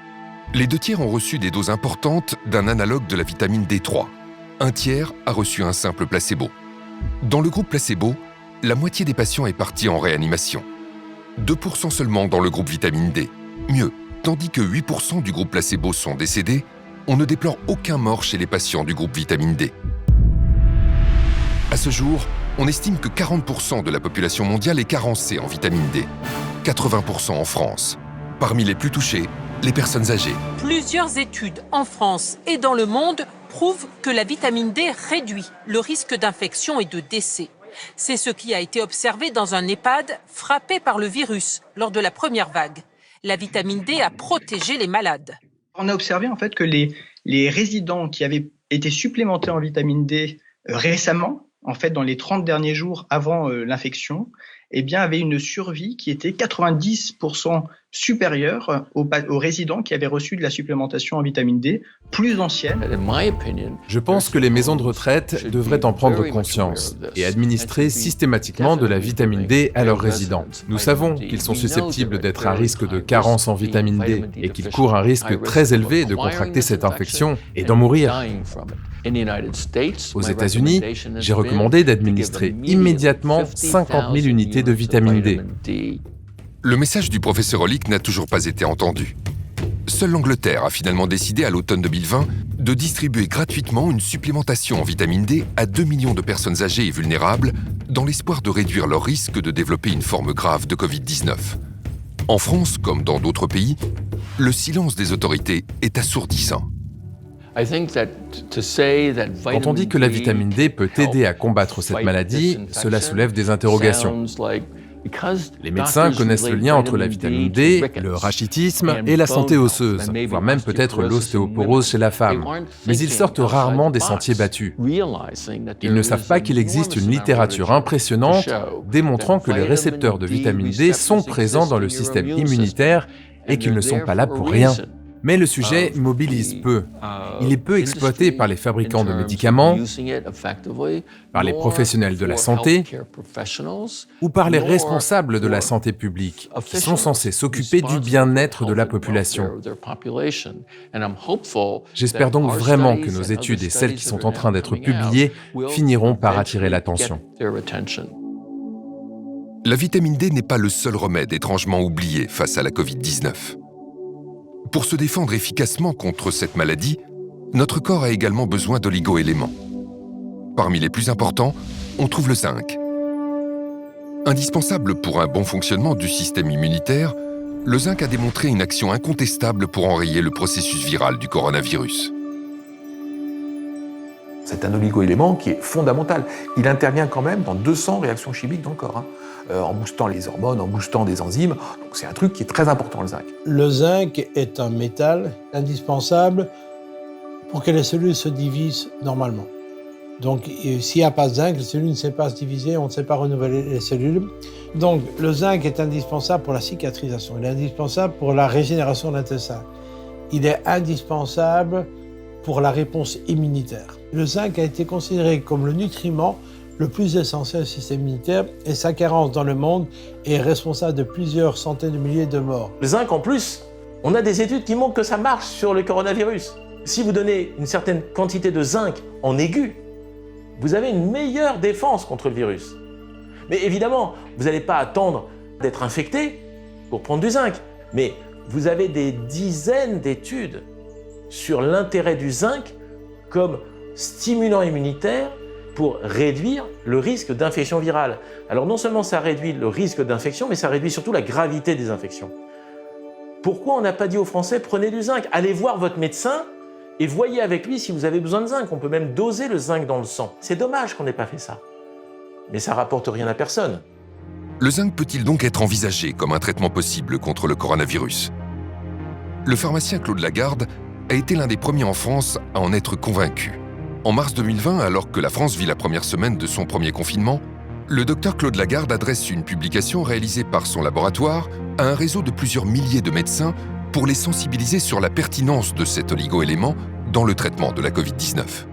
Les 2 tiers ont reçu des doses importantes d'un analogue de la vitamine D3. 1 tiers a reçu un simple placebo. Dans le groupe placebo, la moitié des patients est partie en réanimation. 2% seulement dans le groupe vitamine D. Mieux, tandis que 8% du groupe placebo sont décédés, on ne déplore aucun mort chez les patients du groupe vitamine D. À ce jour, on estime que 40% de la population mondiale est carencée en vitamine D. 80% en France. Parmi les plus touchés, les personnes âgées. Plusieurs études en France et dans le monde prouvent que la vitamine D réduit le risque d'infection et de décès. C'est ce qui a été observé dans un EHPAD frappé par le virus lors de la première vague. La vitamine D a protégé les malades. On a observé en fait que les résidents qui avaient été supplémentés en vitamine D récemment, en fait dans les 30 derniers jours avant l'infection, eh bien, avaient une survie qui était 90% supérieure aux résidents qui avaient reçu de la supplémentation en vitamine D plus ancienne. Je pense que les maisons de retraite devraient en prendre conscience et administrer systématiquement de la vitamine D à leurs résidents. Nous savons qu'ils sont susceptibles d'être à risque de carence en vitamine D et qu'ils courent un risque très élevé de contracter cette infection et d'en mourir. Aux États-Unis, j'ai recommandé d'administrer immédiatement 50 000 unités de vitamine D. Le message du professeur Hollick n'a toujours pas été entendu. Seule l'Angleterre a finalement décidé à l'automne 2020 de distribuer gratuitement une supplémentation en vitamine D à 2 millions de personnes âgées et vulnérables dans l'espoir de réduire leur risque de développer une forme grave de Covid-19. En France, comme dans d'autres pays, le silence des autorités est assourdissant. Quand on dit que la vitamine D peut aider à combattre cette maladie, cela soulève des interrogations. Les médecins connaissent le lien entre la vitamine D, le rachitisme et la santé osseuse, voire même peut-être l'ostéoporose chez la femme. Mais ils sortent rarement des sentiers battus. Ils ne savent pas qu'il existe une littérature impressionnante démontrant que les récepteurs de vitamine D sont présents dans le système immunitaire et qu'ils ne sont pas là pour rien. Mais le sujet mobilise peu. Il est peu exploité par les fabricants de médicaments, par les professionnels de la santé ou par les responsables de la santé publique qui sont censés s'occuper du bien-être de la population. J'espère donc vraiment que nos études et celles qui sont en train d'être publiées finiront par attirer l'attention. La vitamine D n'est pas le seul remède étrangement oublié face à la Covid-19. Pour se défendre efficacement contre cette maladie, notre corps a également besoin d'oligo-éléments. Parmi les plus importants, on trouve le zinc. Indispensable pour un bon fonctionnement du système immunitaire, le zinc a démontré une action incontestable pour enrayer le processus viral du coronavirus. C'est un oligo-élément qui est fondamental. Il intervient quand même dans 200 réactions chimiques dans le corps, en boostant les hormones, en boostant des enzymes. Donc c'est un truc qui est très important, le zinc. Le zinc est un métal indispensable pour que les cellules se divisent normalement. Donc s'il n'y a pas de zinc, les cellules ne savent pas se diviser, on ne sait pas renouveler les cellules. Donc le zinc est indispensable pour la cicatrisation, il est indispensable pour la régénération de l'intestin. Il est indispensable pour la réponse immunitaire. Le zinc a été considéré comme le nutriment le plus essentiel du système immunitaire et sa carence dans le monde est responsable de plusieurs centaines de milliers de morts. Le zinc, en plus, on a des études qui montrent que ça marche sur le coronavirus. Si vous donnez une certaine quantité de zinc en aigu, vous avez une meilleure défense contre le virus. Mais évidemment, vous n'allez pas attendre d'être infecté pour prendre du zinc. Mais vous avez des dizaines d'études sur l'intérêt du zinc comme stimulant immunitaire pour réduire le risque d'infection virale. Alors non seulement ça réduit le risque d'infection, mais ça réduit surtout la gravité des infections. Pourquoi on n'a pas dit aux Français, prenez du zinc, allez voir votre médecin et voyez avec lui si vous avez besoin de zinc. On peut même doser le zinc dans le sang. C'est dommage qu'on n'ait pas fait ça. Mais ça rapporte rien à personne. Le zinc peut-il donc être envisagé comme un traitement possible contre le coronavirus? Le pharmacien Claude Lagarde a été l'un des premiers en France à en être convaincu. En mars 2020, alors que la France vit la première semaine de son premier confinement, le docteur Claude Lagarde adresse une publication réalisée par son laboratoire à un réseau de plusieurs milliers de médecins pour les sensibiliser sur la pertinence de cet oligo-élément dans le traitement de la Covid-19.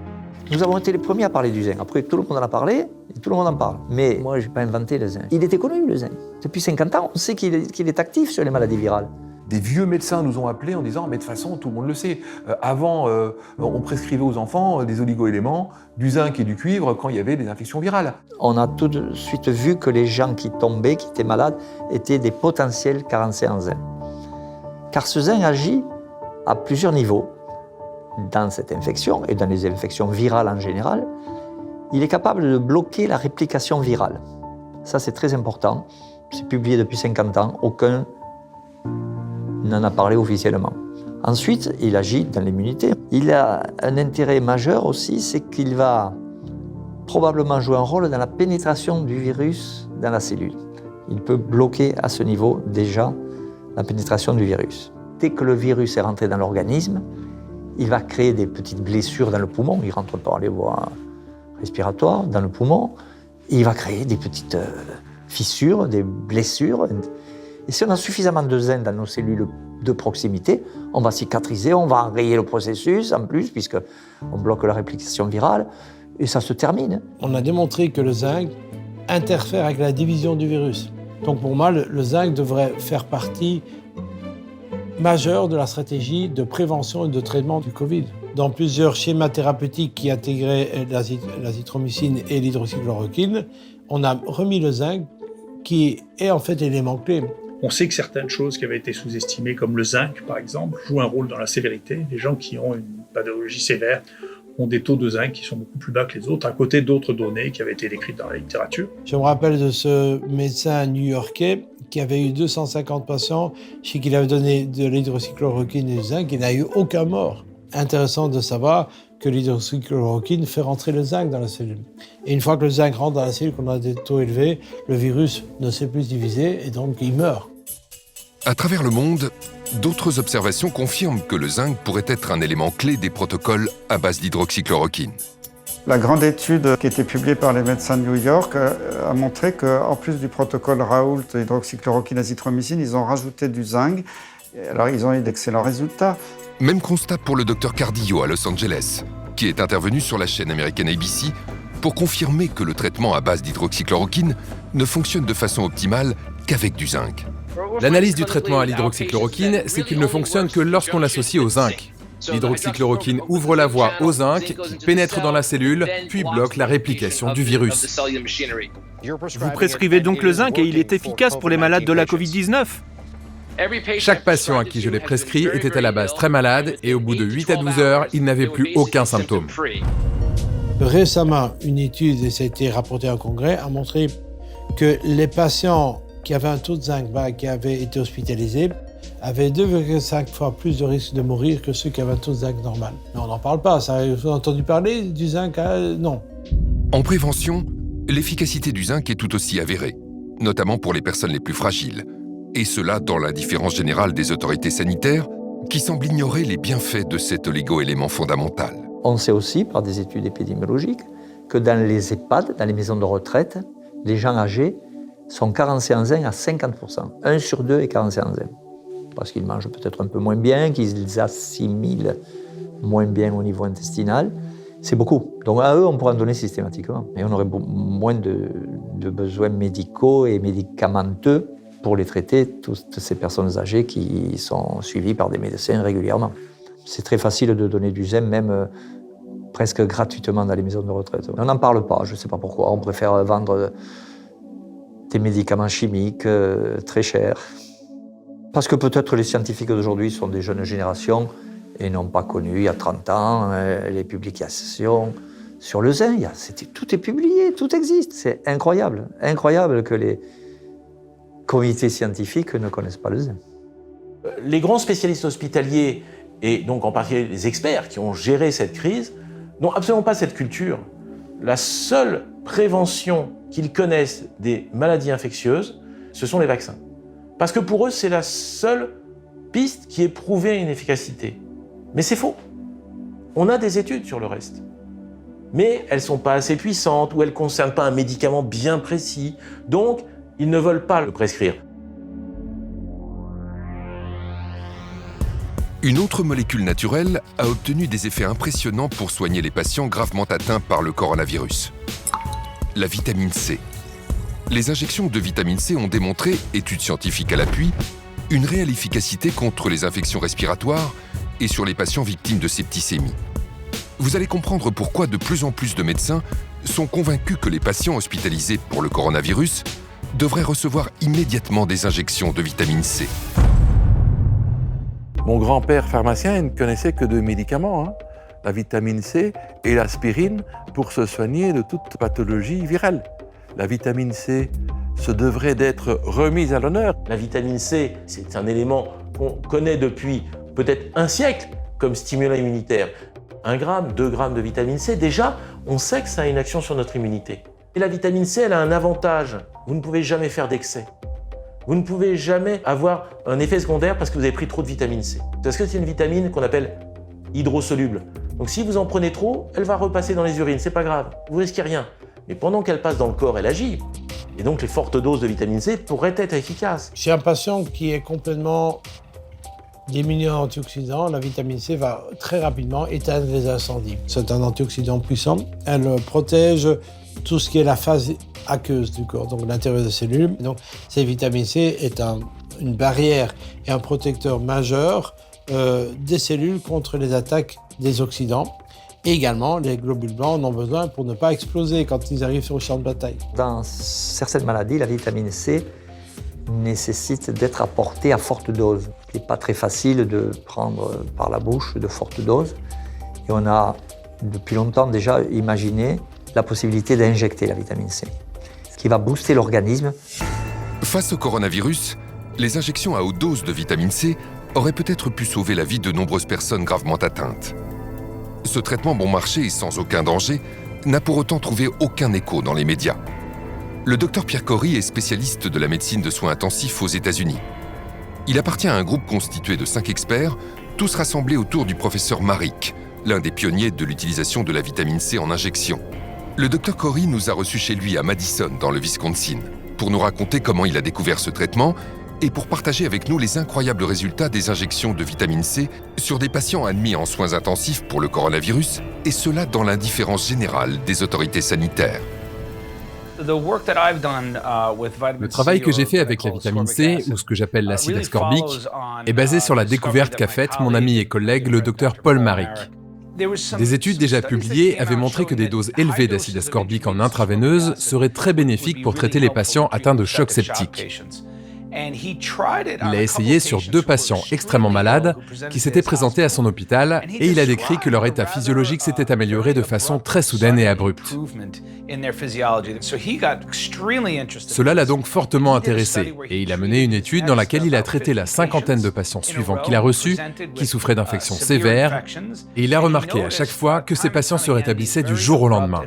Nous avons été les premiers à parler du zinc. Après, tout le monde en a parlé, et tout le monde en parle. Mais moi, je n'ai pas inventé le zinc. Il était connu, le zinc. Depuis 50 ans, on sait qu'il est actif sur les maladies virales. Des vieux médecins nous ont appelés en disant « mais de toute façon, tout le monde le sait. Avant, on prescrivait aux enfants des oligo-éléments, du zinc et du cuivre quand il y avait des infections virales. » On a tout de suite vu que les gens qui tombaient, qui étaient malades, étaient des potentiels carencés en zinc. Car ce zinc agit à plusieurs niveaux dans cette infection et dans les infections virales en général. Il est capable de bloquer la réplication virale. Ça, c'est très important. C'est publié depuis 50 ans. Aucun n'en a parlé officiellement. Ensuite, il agit dans l'immunité. Il a un intérêt majeur aussi, c'est qu'il va probablement jouer un rôle dans la pénétration du virus dans la cellule. Il peut bloquer à ce niveau déjà la pénétration du virus. Dès que le virus est rentré dans l'organisme, il va créer des petites blessures dans le poumon. Il rentre par les voies respiratoires dans le poumon. Et il va créer des petites fissures, des blessures. Et si on a suffisamment de zinc dans nos cellules de proximité, on va cicatriser, on va enrayer le processus en plus, puisqu'on bloque la réplication virale, et ça se termine. On a démontré que le zinc interfère avec la division du virus. Donc pour moi, le zinc devrait faire partie majeure de la stratégie de prévention et de traitement du Covid. Dans plusieurs schémas thérapeutiques qui intégraient l'azithromycine et l'hydroxychloroquine, on a remis le zinc qui est en fait l'élément clé. On sait que certaines choses qui avaient été sous-estimées, comme le zinc par exemple, jouent un rôle dans la sévérité. Les gens qui ont une pathologie sévère ont des taux de zinc qui sont beaucoup plus bas que les autres, à côté d'autres données qui avaient été décrites dans la littérature. Je me rappelle de ce médecin new-yorkais qui avait eu 250 patients chez qui il avait donné de l'hydroxychloroquine et du zinc, il n'a eu aucun mort. Intéressant de savoir que l'hydroxychloroquine fait rentrer le zinc dans la cellule. Et une fois que le zinc rentre dans la cellule, qu'on a des taux élevés, le virus ne sait plus se diviser et donc il meurt. À travers le monde, d'autres observations confirment que le zinc pourrait être un élément clé des protocoles à base d'hydroxychloroquine. La grande étude qui a été publiée par les médecins de New York a montré qu'en plus du protocole Raoult, hydroxychloroquine, azithromycine, ils ont rajouté du zinc. Alors ils ont eu d'excellents résultats. Même constat pour le docteur Cardillo à Los Angeles, qui est intervenu sur la chaîne américaine ABC pour confirmer que le traitement à base d'hydroxychloroquine ne fonctionne de façon optimale qu'avec du zinc. L'analyse du traitement à l'hydroxychloroquine, c'est qu'il ne fonctionne que lorsqu'on l'associe au zinc. L'hydroxychloroquine ouvre la voie au zinc, qui pénètre dans la cellule, puis bloque la réplication du virus. Vous prescrivez donc le zinc et il est efficace pour les malades de la Covid-19 ? Chaque patient à qui je l'ai prescrit était à la base très malade et au bout de 8 à 12 heures, il n'avait plus aucun symptôme. Récemment, une étude, et ça a été rapporté en congrès, a montré que les patients qui avaient un taux de zinc bas, qui avaient été hospitalisés, avaient 2,5 fois plus de risque de mourir que ceux qui avaient un taux de zinc normal. Mais on n'en parle pas, ça, vous avez entendu parler du zinc? Non. En prévention, l'efficacité du zinc est tout aussi avérée, notamment pour les personnes les plus fragiles. Et cela dans l'indifférence générale des autorités sanitaires qui semblent ignorer les bienfaits de cet oligo-élément fondamental. On sait aussi, par des études épidémiologiques, que dans les EHPAD, dans les maisons de retraite, les gens âgés sont carencés en zinc à 50%. 1 sur 2 est carencé en zinc. Parce qu'ils mangent peut-être un peu moins bien, qu'ils assimilent moins bien au niveau intestinal. C'est beaucoup. Donc à eux, on pourrait en donner systématiquement. Et on aurait moins de besoins médicaux et médicamenteux pour les traiter, toutes ces personnes âgées qui sont suivies par des médecins régulièrement. C'est très facile de donner du zinc, même presque gratuitement dans les maisons de retraite. On n'en parle pas, je ne sais pas pourquoi. On préfère vendre des médicaments chimiques très chers. Parce que peut-être les scientifiques d'aujourd'hui sont des jeunes générations et n'ont pas connu, il y a 30 ans, les publications sur le zinc. Tout est publié, tout existe. C'est incroyable. Incroyable que les comités scientifiques ne connaissent pas le zinc. Les grands spécialistes hospitaliers, et donc en particulier les experts qui ont géré cette crise, n'ont absolument pas cette culture. La seule prévention qu'ils connaissent des maladies infectieuses, ce sont les vaccins. Parce que pour eux, c'est la seule piste qui ait prouvé une efficacité. Mais c'est faux. On a des études sur le reste. Mais elles ne sont pas assez puissantes ou elles ne concernent pas un médicament bien précis. Donc, ils ne veulent pas le prescrire. Une autre molécule naturelle a obtenu des effets impressionnants pour soigner les patients gravement atteints par le coronavirus. La vitamine C. Les injections de vitamine C ont démontré, études scientifiques à l'appui, une réelle efficacité contre les infections respiratoires et sur les patients victimes de septicémie. Vous allez comprendre pourquoi de plus en plus de médecins sont convaincus que les patients hospitalisés pour le coronavirus devraient recevoir immédiatement des injections de vitamine C. Mon grand-père pharmacien, il ne connaissait que deux médicaments, hein, la vitamine C et l'aspirine, pour se soigner de toute pathologie virale. La vitamine C se devrait d'être remise à l'honneur. La vitamine C, c'est un élément qu'on connaît depuis peut-être un siècle comme stimulant immunitaire. 1 gramme, 2 grammes de vitamine C, déjà, on sait que ça a une action sur notre immunité. Et la vitamine C, elle a un avantage. Vous ne pouvez jamais faire d'excès. Vous ne pouvez jamais avoir un effet secondaire parce que vous avez pris trop de vitamine C. Parce que c'est une vitamine qu'on appelle hydrosoluble. Donc si vous en prenez trop, elle va repasser dans les urines, c'est pas grave, vous risquez rien. Mais pendant qu'elle passe dans le corps, elle agit. Et donc les fortes doses de vitamine C pourraient être efficaces. Chez un patient qui est complètement diminué en antioxydants, la vitamine C va très rapidement éteindre les incendies. C'est un antioxydant puissant. Elle protège tout ce qui est la phase aqueuse du corps, donc l'intérieur des cellules. Donc, cette vitamine C est une barrière et un protecteur majeur des cellules contre les attaques des oxydants. Et également, les globules blancs en ont besoin pour ne pas exploser quand ils arrivent sur le champ de bataille. Dans certaines maladies, la vitamine C nécessite d'être apportée à forte dose. Il n'est pas très facile de prendre par la bouche de fortes doses. Et on a depuis longtemps déjà imaginé la possibilité d'injecter la vitamine C, ce qui va booster l'organisme. Face au coronavirus, les injections à haute dose de vitamine C auraient peut-être pu sauver la vie de nombreuses personnes gravement atteintes. Ce traitement bon marché et sans aucun danger n'a pour autant trouvé aucun écho dans les médias. Le docteur Pierre Kory est spécialiste de la médecine de soins intensifs aux États-Unis. Il appartient à un groupe constitué de 5 experts, tous rassemblés autour du professeur Marik, l'un des pionniers de l'utilisation de la vitamine C en injection. Le docteur Kory nous a reçus chez lui à Madison, dans le Wisconsin, pour nous raconter comment il a découvert ce traitement et pour partager avec nous les incroyables résultats des injections de vitamine C sur des patients admis en soins intensifs pour le coronavirus, et cela dans l'indifférence générale des autorités sanitaires. Le travail que j'ai fait avec la vitamine C, ou ce que j'appelle l'acide ascorbique, est basé sur la découverte qu'a faite mon ami et collègue, le docteur Paul Marik. Des études déjà publiées avaient montré que des doses élevées d'acide ascorbique en intraveineuse seraient très bénéfiques pour traiter les patients atteints de choc septique. Il a essayé sur 2 patients extrêmement malades qui s'étaient présentés à son hôpital et il a décrit que leur état physiologique s'était amélioré de façon très soudaine et abrupte. Cela l'a donc fortement intéressé et il a mené une étude dans laquelle il a traité la 50aine de patients suivants qu'il a reçus qui souffraient d'infections sévères et il a remarqué à chaque fois que ces patients se rétablissaient du jour au lendemain.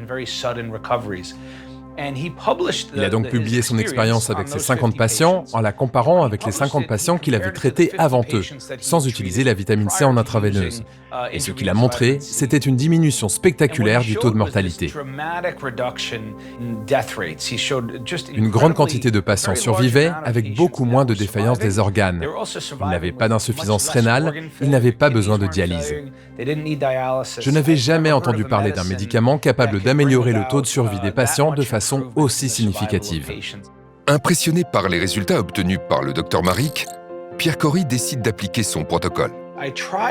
Il a donc publié son expérience avec ces 50 patients en la comparant avec les 50 patients qu'il avait traités avant eux, sans utiliser la vitamine C en intraveineuse. Et ce qu'il a montré, c'était une diminution spectaculaire du taux de mortalité. Une grande quantité de patients survivaient avec beaucoup moins de défaillance des organes. Ils n'avaient pas d'insuffisance rénale, ils n'avaient pas besoin de dialyse. Je n'avais jamais entendu parler d'un médicament capable d'améliorer le taux de survie des patients de façon aussi significative. Impressionné par les résultats obtenus par le docteur Marik, Pierre Kory décide d'appliquer son protocole.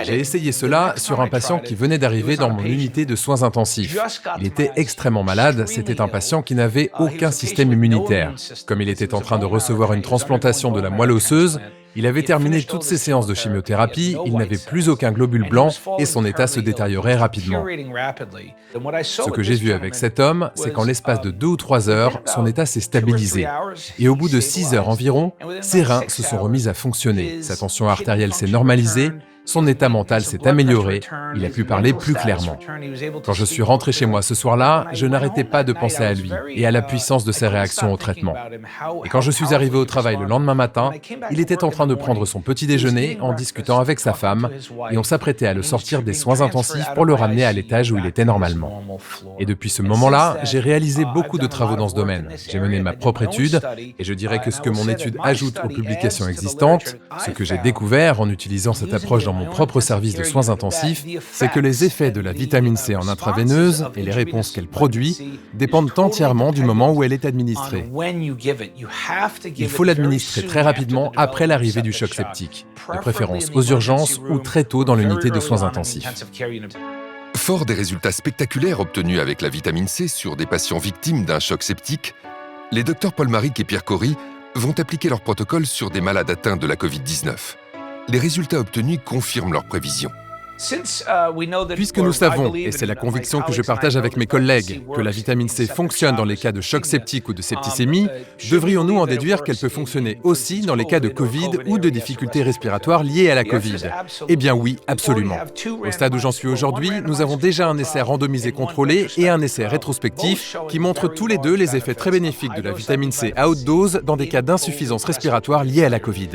J'ai essayé cela sur un patient qui venait d'arriver dans mon unité de soins intensifs. Il était extrêmement malade, c'était un patient qui n'avait aucun système immunitaire. Comme il était en train de recevoir une transplantation de la moelle osseuse, Il avait terminé toutes ses séances de chimiothérapie, il n'avait plus aucun globule blanc et son état se détériorait rapidement. Ce que j'ai vu avec cet homme, c'est qu'en l'espace de 2 ou 3 heures, son état s'est stabilisé. Et au bout de 6 heures environ, ses reins se sont remis à fonctionner, sa tension artérielle s'est normalisée, son état mental s'est amélioré, il a pu parler plus clairement. Quand je suis rentré chez moi ce soir-là, je n'arrêtais pas de penser à lui et à la puissance de ses réactions au traitement. Et quand je suis arrivé au travail le lendemain matin, il était en train de prendre son petit déjeuner en discutant avec sa femme et on s'apprêtait à le sortir des soins intensifs pour le ramener à l'étage où il était normalement. Et depuis ce moment-là, j'ai réalisé beaucoup de travaux dans ce domaine. J'ai mené ma propre étude et je dirais que ce que mon étude ajoute aux publications existantes, ce que j'ai découvert en utilisant cette approche dans mon propre service de soins intensifs, c'est que les effets de la vitamine C en intraveineuse et les réponses qu'elle produit dépendent entièrement du moment où elle est administrée. Il faut l'administrer très rapidement après l'arrivée du choc septique, de préférence aux urgences ou très tôt dans l'unité de soins intensifs. Fort des résultats spectaculaires obtenus avec la vitamine C sur des patients victimes d'un choc septique, les docteurs Paul Marik et Pierre Cory vont appliquer leur protocole sur des malades atteints de la Covid-19. Les résultats obtenus confirment leurs prévisions. Puisque nous savons, et c'est la conviction que je partage avec mes collègues, que la vitamine C fonctionne dans les cas de choc septique ou de septicémie, devrions-nous en déduire qu'elle peut fonctionner aussi dans les cas de Covid ou de difficultés respiratoires liées à la Covid? Eh bien oui, absolument. Au stade où j'en suis aujourd'hui, nous avons déjà un essai randomisé contrôlé et un essai rétrospectif qui montrent tous les deux les effets très bénéfiques de la vitamine C à haute dose dans des cas d'insuffisance respiratoire liée à la Covid.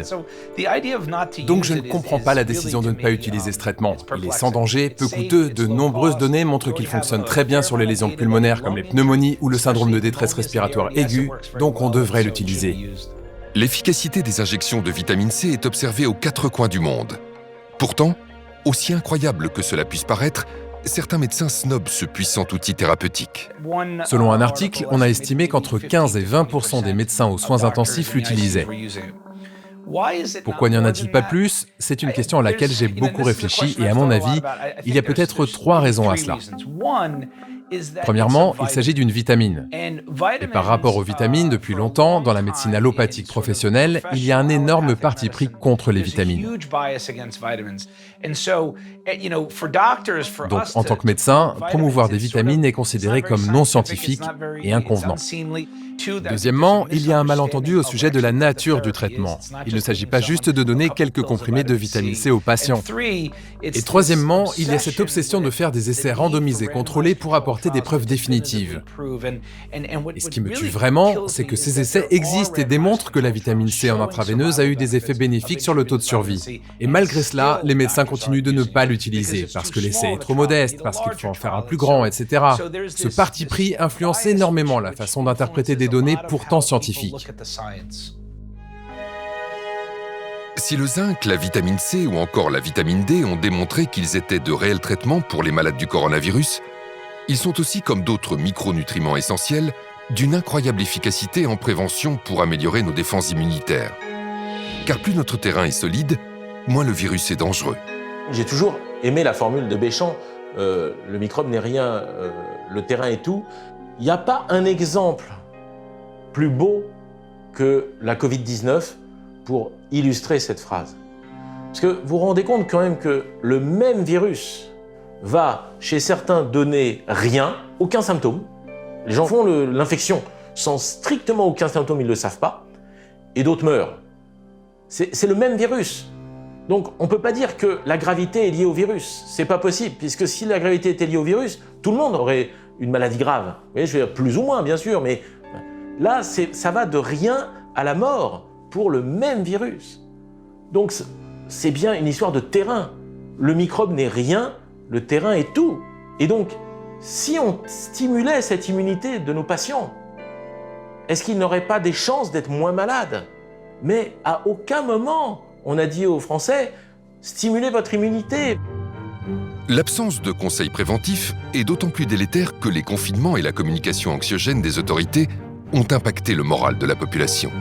Donc je ne comprends pas la décision de ne pas utiliser ce traitement. Il est sans danger, peu coûteux, de nombreuses données montrent qu'il fonctionne très bien sur les lésions pulmonaires comme les pneumonies ou le syndrome de détresse respiratoire aiguë, donc on devrait l'utiliser. L'efficacité des injections de vitamine C est observée aux 4 coins du monde. Pourtant, aussi incroyable que cela puisse paraître, certains médecins snobent ce puissant outil thérapeutique. Selon un article, on a estimé qu'entre 15 et 20% des médecins aux soins intensifs l'utilisaient. Pourquoi n'y en a-t-il pas plus? C'est une question à laquelle j'ai beaucoup réfléchi et à mon avis, il y a peut-être 3 raisons à cela. Premièrement, il s'agit d'une vitamine. Et par rapport aux vitamines, depuis longtemps, dans la médecine allopathique professionnelle, il y a un énorme parti pris contre les vitamines. Donc, en tant que médecin, promouvoir des vitamines est considéré comme non scientifique et inconvenant. Deuxièmement, il y a un malentendu au sujet de la nature du traitement. Il ne s'agit pas juste de donner quelques comprimés de vitamine C aux patients. Et troisièmement, il y a cette obsession de faire des essais randomisés contrôlés pour apporter des preuves définitives. Et ce qui me tue vraiment, c'est que ces essais existent et démontrent que la vitamine C en intraveineuse a eu des effets bénéfiques sur le taux de survie. Et malgré cela, les médecins continuent de ne pas l'utiliser, parce que l'essai est trop modeste, parce qu'il faut en faire un plus grand, etc. Ce parti pris influence énormément la façon d'interpréter des données pourtant scientifiques. Si le zinc, la vitamine C ou encore la vitamine D ont démontré qu'ils étaient de réels traitements pour les malades du coronavirus, ils sont aussi, comme d'autres micronutriments essentiels, d'une incroyable efficacité en prévention pour améliorer nos défenses immunitaires. Car plus notre terrain est solide, moins le virus est dangereux. J'ai toujours aimé la formule de Béchamp, le microbe n'est rien, le terrain est tout. Il n'y a pas un exemple plus beau que la Covid-19 pour illustrer cette phrase. Parce que vous vous rendez compte quand même que le même virus va, chez certains, donner rien, aucun symptôme. Les gens font l'infection sans strictement aucun symptôme, ils ne le savent pas, et d'autres meurent. C'est le même virus. Donc on ne peut pas dire que la gravité est liée au virus. C'est pas possible, puisque si la gravité était liée au virus, tout le monde aurait une maladie grave. Vous voyez, je veux dire, plus ou moins, bien sûr, mais là, ça va de rien à la mort pour le même virus. Donc c'est bien une histoire de terrain. Le microbe n'est rien, le terrain est tout. Et donc, si on stimulait cette immunité de nos patients, est-ce qu'ils n'auraient pas des chances d'être moins malades? Mais à aucun moment, on a dit aux Français, stimulez votre immunité. L'absence de conseils préventifs est d'autant plus délétère que les confinements et la communication anxiogène des autorités ont impacté le moral de la population.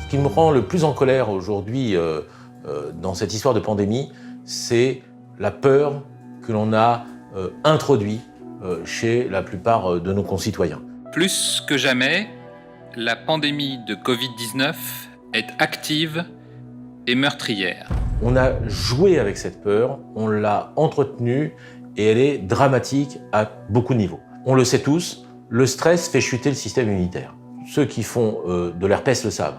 Ce qui me rend le plus en colère aujourd'hui dans cette histoire de pandémie, c'est la peur que l'on a introduite chez la plupart de nos concitoyens. Plus que jamais, la pandémie de Covid-19 est active et meurtrière. On a joué avec cette peur, on l'a entretenue et elle est dramatique à beaucoup de niveaux. On le sait tous, le stress fait chuter le système immunitaire. Ceux qui font de l'herpès le savent.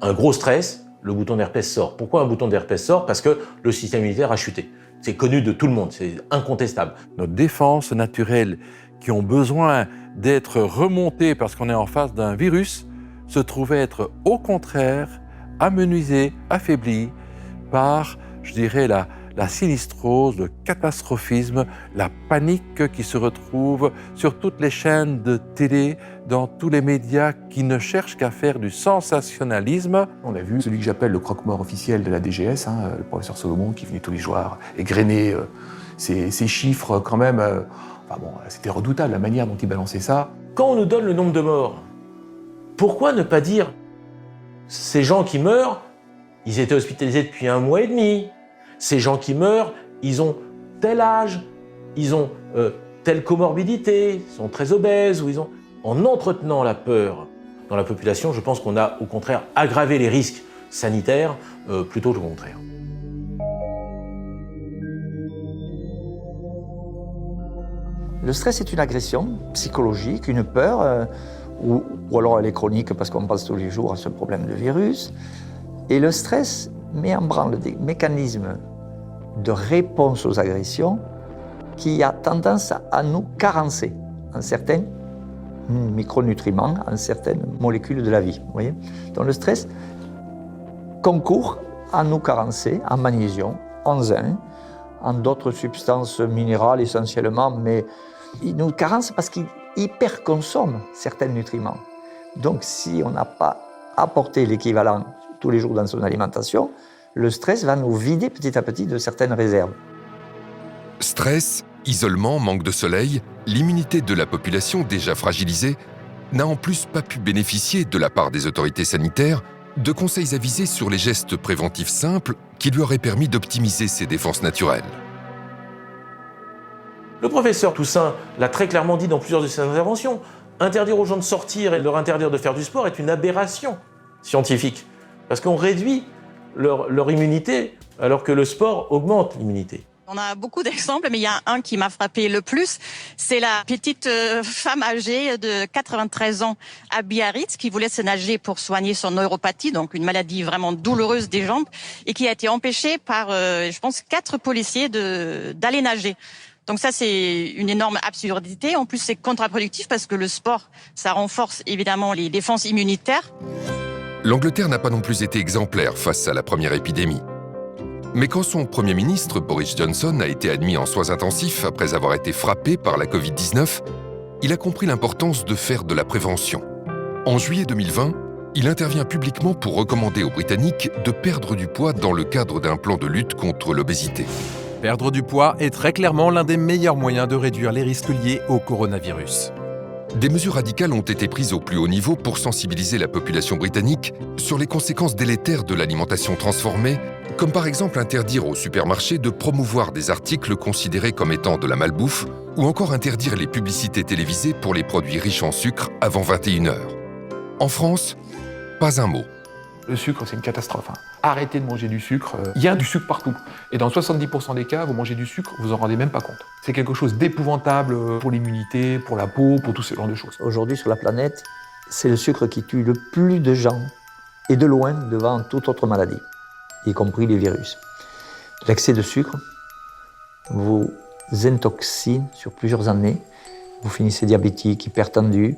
Un gros stress, le bouton d'herpès sort. Pourquoi un bouton d'herpès sort? Parce que le système immunitaire a chuté. C'est connu de tout le monde, c'est incontestable. Nos défenses naturelles qui ont besoin d'être remontées parce qu'on est en face d'un virus se trouvaient être au contraire amenuisées, affaiblies par, je dirais, la sinistrose, le catastrophisme, la panique qui se retrouve sur toutes les chaînes de télé, dans tous les médias qui ne cherchent qu'à faire du sensationnalisme. On a vu celui que j'appelle le croque-mort officiel de la DGS, le professeur Solomon, qui venait tous les jours égrener ces chiffres quand même. C'était redoutable la manière dont il balançait ça. Quand on nous donne le nombre de morts, pourquoi ne pas dire ces gens qui meurent, ils étaient hospitalisés depuis 1 mois et demi. Ces gens qui meurent, ils ont tel âge, ils ont telle comorbidité, ils sont très obèses, ou ils ont... En entretenant la peur dans la population, je pense qu'on a au contraire aggravé les risques sanitaires plutôt que le contraire. Le stress est une agression psychologique, une peur, ou alors elle est chronique parce qu'on pense tous les jours à ce problème de virus. Et le stress met en branle des mécanismes de réponse aux agressions qui a tendance à nous carencer en certains micronutriments, en certaines molécules de la vie. Vous voyez ? Donc le stress concourt à nous carencer en magnésium, en zinc, en d'autres substances minérales essentiellement, mais il nous carence parce qu'il hyperconsomme certains nutriments. Donc si on n'a pas apporté l'équivalent tous les jours dans son alimentation, le stress va nous vider petit à petit de certaines réserves. Stress, isolement, manque de soleil, l'immunité de la population déjà fragilisée n'a en plus pas pu bénéficier de la part des autorités sanitaires de conseils avisés sur les gestes préventifs simples qui lui auraient permis d'optimiser ses défenses naturelles. Le professeur Toussaint l'a très clairement dit dans plusieurs de ses interventions. Interdire aux gens de sortir et leur interdire de faire du sport est une aberration scientifique. Parce qu'on réduit leur immunité alors que le sport augmente l'immunité. On a beaucoup d'exemples, mais il y a un qui m'a frappé le plus. C'est la petite femme âgée de 93 ans à Biarritz qui voulait se nager pour soigner son neuropathie, donc une maladie vraiment douloureuse des jambes, et qui a été empêchée par, je pense, 4 policiers d'aller nager. Donc ça, c'est une énorme absurdité. En plus, c'est contre-productif parce que le sport, ça renforce évidemment les défenses immunitaires. L'Angleterre n'a pas non plus été exemplaire face à la première épidémie. Mais quand son Premier ministre, Boris Johnson, a été admis en soins intensifs après avoir été frappé par la Covid-19, il a compris l'importance de faire de la prévention. En juillet 2020, il intervient publiquement pour recommander aux Britanniques de perdre du poids dans le cadre d'un plan de lutte contre l'obésité. Perdre du poids est très clairement l'un des meilleurs moyens de réduire les risques liés au coronavirus. Des mesures radicales ont été prises au plus haut niveau pour sensibiliser la population britannique sur les conséquences délétères de l'alimentation transformée, comme par exemple interdire aux supermarchés de promouvoir des articles considérés comme étant de la malbouffe, ou encore interdire les publicités télévisées pour les produits riches en sucre avant 21h. En France, pas un mot. Le sucre, c'est une catastrophe. Arrêtez de manger du sucre. Il y a du sucre partout. Et dans 70% des cas, vous mangez du sucre, vous en rendez même pas compte. C'est quelque chose d'épouvantable pour l'immunité, pour la peau, pour tout ce genre de choses. Aujourd'hui, sur la planète, c'est le sucre qui tue le plus de gens, et de loin devant toute autre maladie, y compris les virus. L'excès de sucre vous intoxine sur plusieurs années. Vous finissez diabétique, hypertendu.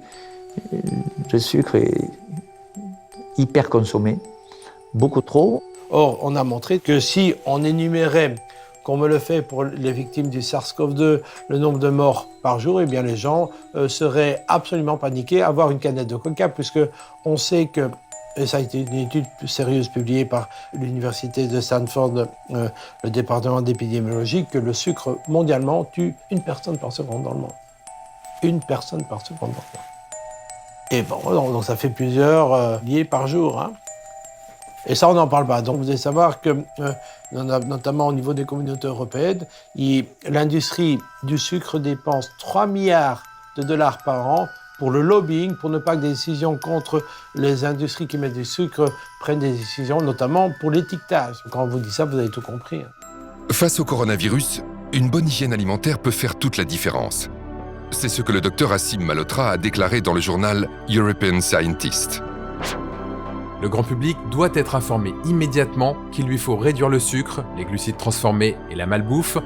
Le sucre est hyper consommé, beaucoup trop. Or, on a montré que si on énumérait, comme on le fait pour les victimes du SARS-CoV-2, le nombre de morts par jour, eh bien les gens seraient absolument paniqués à avoir une canette de coca, puisque on sait que, et ça a été une étude sérieuse publiée par l'université de Stanford, le département d'épidémiologie, que le sucre mondialement tue 1 personne par seconde dans le monde. 1 personne par seconde dans le monde. Et bon, donc ça fait plusieurs liés par jour. Et ça, on n'en parle pas. Donc vous devez savoir que, notamment au niveau des communautés européennes, l'industrie du sucre dépense 3 milliards de dollars par an pour le lobbying, pour ne pas que des décisions contre les industries qui mettent du sucre prennent des décisions, notamment pour l'étiquetage. Quand on vous dit ça, vous avez tout compris. Face au coronavirus, une bonne hygiène alimentaire peut faire toute la différence. C'est ce que le docteur Assim Malhotra a déclaré dans le journal European Scientist. Le grand public doit être informé immédiatement qu'il lui faut réduire le sucre, les glucides transformés et la malbouffe,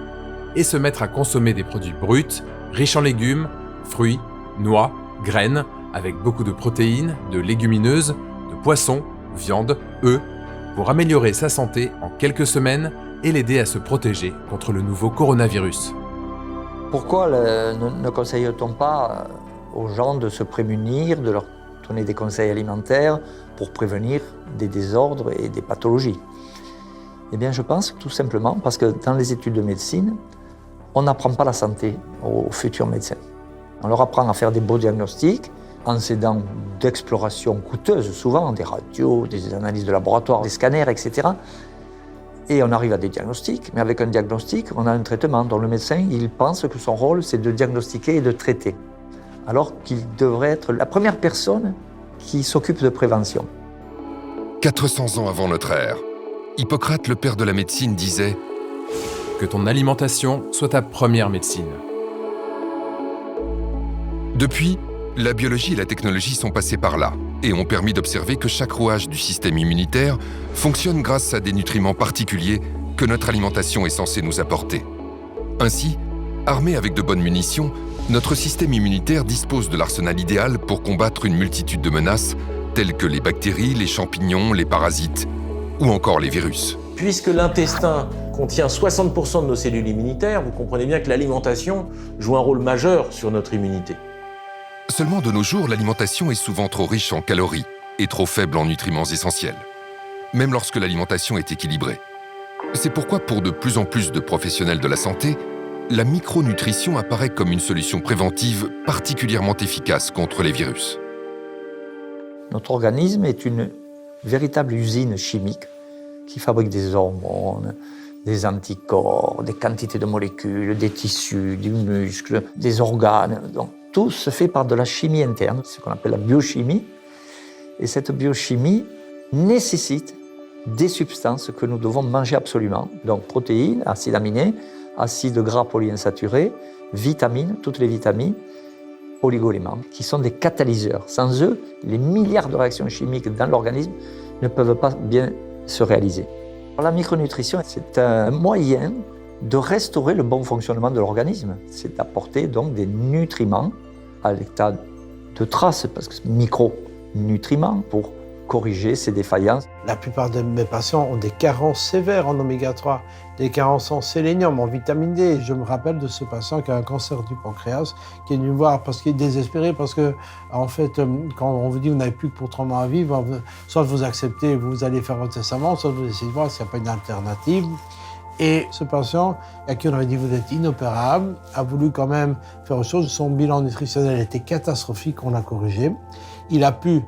et se mettre à consommer des produits bruts, riches en légumes, fruits, noix, graines, avec beaucoup de protéines, de légumineuses, de poissons, viande, œufs, pour améliorer sa santé en quelques semaines et l'aider à se protéger contre le nouveau coronavirus. Pourquoi ne conseille-t-on pas aux gens de se prémunir, de leur donner des conseils alimentaires pour prévenir des désordres et des pathologies? Eh bien, je pense tout simplement parce que dans les études de médecine, on n'apprend pas la santé aux futurs médecins. On leur apprend à faire des beaux diagnostics en s'aidant d'explorations coûteuses, souvent des radios, des analyses de laboratoire, des scanners, etc. Et on arrive à des diagnostics, mais avec un diagnostic, on a un traitement dont le médecin, il pense que son rôle, c'est de diagnostiquer et de traiter. Alors qu'il devrait être la première personne qui s'occupe de prévention. 400 ans avant notre ère, Hippocrate, le père de la médecine, disait « Que ton alimentation soit ta première médecine ». Depuis, la biologie et la technologie sont passées par là et ont permis d'observer que chaque rouage du système immunitaire fonctionne grâce à des nutriments particuliers que notre alimentation est censée nous apporter. Ainsi, armé avec de bonnes munitions, notre système immunitaire dispose de l'arsenal idéal pour combattre une multitude de menaces telles que les bactéries, les champignons, les parasites ou encore les virus. Puisque l'intestin contient 60% de nos cellules immunitaires, vous comprenez bien que l'alimentation joue un rôle majeur sur notre immunité. Seulement de nos jours, l'alimentation est souvent trop riche en calories et trop faible en nutriments essentiels, même lorsque l'alimentation est équilibrée. C'est pourquoi pour de plus en plus de professionnels de la santé, la micronutrition apparaît comme une solution préventive particulièrement efficace contre les virus. Notre organisme est une véritable usine chimique qui fabrique des hormones, des anticorps, des quantités de molécules, des tissus, du muscle, des organes. Donc, tout se fait par de la chimie interne, ce qu'on appelle la biochimie. Et cette biochimie nécessite des substances que nous devons manger absolument. Donc protéines, acides aminés, acides gras polyinsaturés, vitamines, toutes les vitamines, oligo-éléments, qui sont des catalyseurs. Sans eux, les milliards de réactions chimiques dans l'organisme ne peuvent pas bien se réaliser. La micronutrition, c'est un moyen de restaurer le bon fonctionnement de l'organisme. C'est d'apporter donc des nutriments à l'état de trace, parce que micronutriments pour corriger ces défaillances. La plupart de mes patients ont des carences sévères en oméga 3, des carences en sélénium, en vitamine D. Je me rappelle de ce patient qui a un cancer du pancréas, qui est venu me voir parce qu'il est désespéré, parce que, en fait, quand on vous dit vous n'avez plus que pour 3 mois à vivre, soit vous acceptez, vous allez faire votre testament, soit vous essayez de voir s'il n'y a pas une alternative. Et ce patient, à qui on avait dit vous êtes inopérable, a voulu quand même faire autre chose. Son bilan nutritionnel était catastrophique, on l'a corrigé. Il a pu,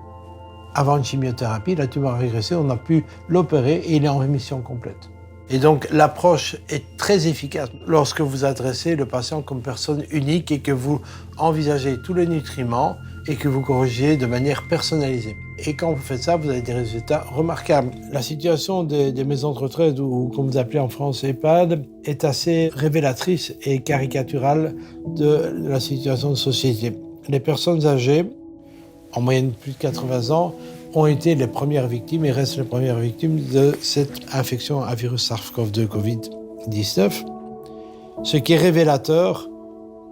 avant une chimiothérapie, la tumeur a régressé, on a pu l'opérer et il est en rémission complète. Et donc l'approche est très efficace lorsque vous adressez le patient comme personne unique et que vous envisagez tous les nutriments et que vous corrigez de manière personnalisée. Et quand vous faites ça, vous avez des résultats remarquables. La situation des maisons de retraite, ou comme vous appelez en France EHPAD, est assez révélatrice et caricaturale de la situation de société. Les personnes âgées, en moyenne plus de 80 ans, ont été les premières victimes et restent les premières victimes de cette infection à virus SARS-CoV-2 Covid-19, ce qui est révélateur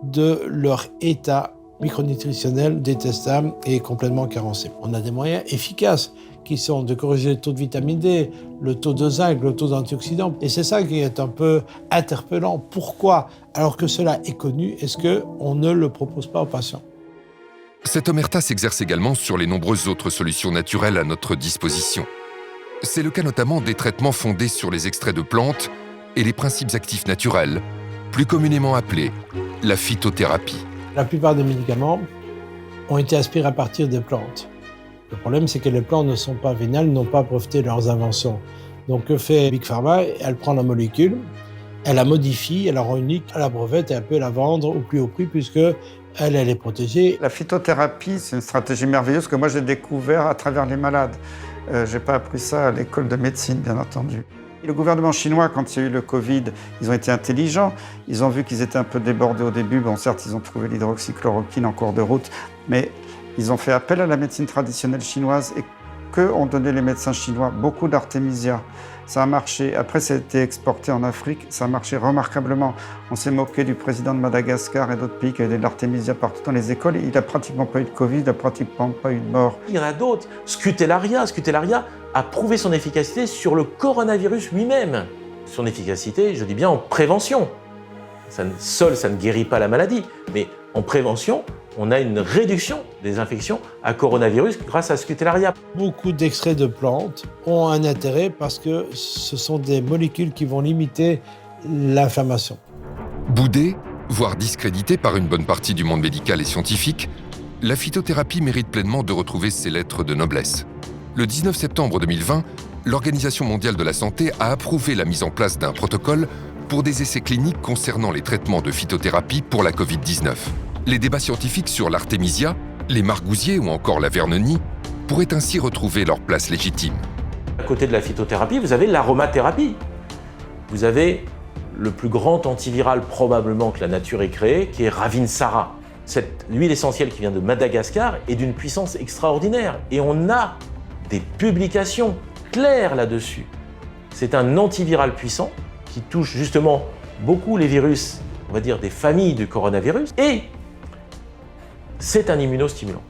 de leur état micronutritionnel détestable et complètement carencé. On a des moyens efficaces qui sont de corriger le taux de vitamine D, le taux de zinc, le taux d'antioxydants. Et c'est ça qui est un peu interpellant. Pourquoi, alors que cela est connu, est-ce qu'on ne le propose pas aux patients ? Cette omerta s'exerce également sur les nombreuses autres solutions naturelles à notre disposition. C'est le cas notamment des traitements fondés sur les extraits de plantes et les principes actifs naturels, plus communément appelés la phytothérapie. La plupart des médicaments ont été aspirés à partir des plantes. Le problème, c'est que les plantes ne sont pas vénales, n'ont pas breveté leurs inventions. Donc, que fait Big Pharma ? Elle prend la molécule, elle la modifie, elle la rend unique, elle la brevette et elle peut la vendre au plus haut prix puisque elle est protégée. La phytothérapie, c'est une stratégie merveilleuse que moi j'ai découvert à travers les malades. Je n'ai pas appris ça à l'école de médecine, bien entendu. Et le gouvernement chinois, quand il y a eu le Covid, ils ont été intelligents. Ils ont vu qu'ils étaient un peu débordés au début. Bon, certes, ils ont trouvé l'hydroxychloroquine en cours de route, mais ils ont fait appel à la médecine traditionnelle chinoise et que ont donné les médecins chinois? Beaucoup d'artémisia. Ça a marché. Après, ça a été exporté en Afrique. Ça a marché remarquablement. On s'est moqué du président de Madagascar et d'autres pays qui avaient de l'artémisia partout dans les écoles. Il n'a pratiquement pas eu de Covid, il n'a pratiquement pas eu de mort. Il y en a d'autres. Scutellaria a prouvé son efficacité sur le coronavirus lui-même. Son efficacité, je dis bien en prévention. Seul, ça ne guérit pas la maladie, mais en prévention, on a une réduction des infections à coronavirus grâce à Scutellaria. Beaucoup d'extraits de plantes ont un intérêt parce que ce sont des molécules qui vont limiter l'inflammation. Boudée, voire discréditée par une bonne partie du monde médical et scientifique, la phytothérapie mérite pleinement de retrouver ses lettres de noblesse. Le 19 septembre 2020, l'Organisation mondiale de la santé a approuvé la mise en place d'un protocole pour des essais cliniques concernant les traitements de phytothérapie pour la Covid-19. Les débats scientifiques sur l'artémisia, les margousiers ou encore la vernonie pourraient ainsi retrouver leur place légitime. À côté de la phytothérapie, vous avez l'aromathérapie. Vous avez le plus grand antiviral probablement que la nature ait créé, qui est Ravinsara. Cette huile essentielle qui vient de Madagascar est d'une puissance extraordinaire. Et on a des publications claires là-dessus. C'est un antiviral puissant qui touche justement beaucoup les virus, on va dire des familles du coronavirus, et c'est un immunostimulant.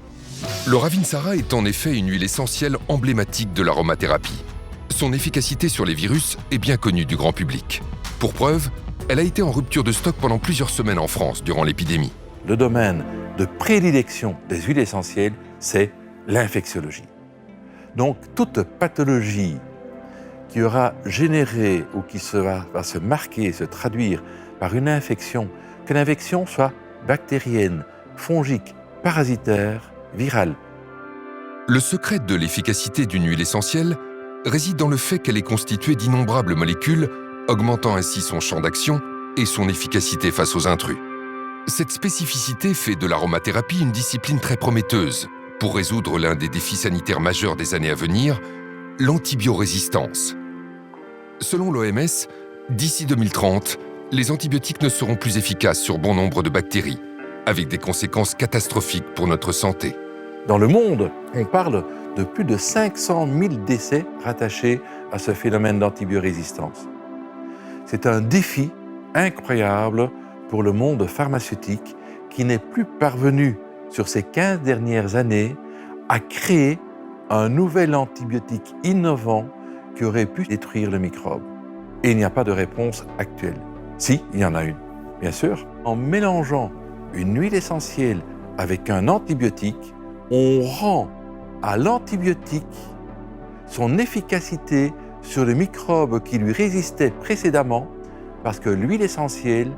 Le Ravinsara est en effet une huile essentielle emblématique de l'aromathérapie. Son efficacité sur les virus est bien connue du grand public. Pour preuve, elle a été en rupture de stock pendant plusieurs semaines en France durant l'épidémie. Le domaine de prédilection des huiles essentielles, c'est l'infectiologie. Donc toute pathologie qui aura généré ou qui va se marquer, se traduire par une infection, que l'infection soit bactérienne, fongique, parasitaire, virale. Le secret de l'efficacité d'une huile essentielle réside dans le fait qu'elle est constituée d'innombrables molécules, augmentant ainsi son champ d'action et son efficacité face aux intrus. Cette spécificité fait de l'aromathérapie une discipline très prometteuse pour résoudre l'un des défis sanitaires majeurs des années à venir, l'antibiorésistance. Selon l'OMS, d'ici 2030, les antibiotiques ne seront plus efficaces sur bon nombre de bactéries, avec des conséquences catastrophiques pour notre santé. Dans le monde, on parle de plus de 500 000 décès rattachés à ce phénomène d'antibiorésistance. C'est un défi incroyable pour le monde pharmaceutique qui n'est plus parvenu, sur ces 15 dernières années, à créer un nouvel antibiotique innovant qui aurait pu détruire le microbe. Et il n'y a pas de réponse actuelle. Si, il y en a une, bien sûr. En mélangeant une huile essentielle avec un antibiotique, on rend à l'antibiotique son efficacité sur le microbe qui lui résistait précédemment, parce que l'huile essentielle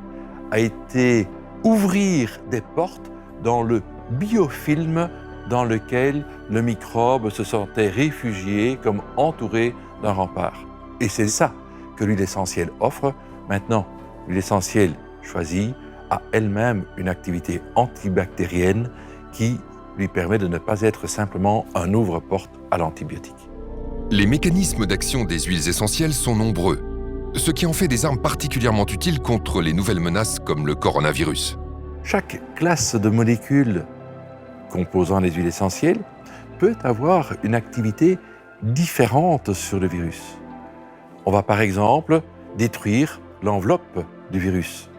a été ouvrir des portes dans le biofilm dans lequel le microbe se sentait réfugié, comme entouré d'un rempart. Et c'est ça que l'huile essentielle offre. Maintenant, l'huile essentielle choisie a elle-même une activité antibactérienne qui lui permet de ne pas être simplement un ouvre-porte à l'antibiotique. Les mécanismes d'action des huiles essentielles sont nombreux, ce qui en fait des armes particulièrement utiles contre les nouvelles menaces comme le coronavirus. Chaque classe de molécules composant les huiles essentielles peut avoir une activité différente sur le virus. On va par exemple détruire l'enveloppe du virus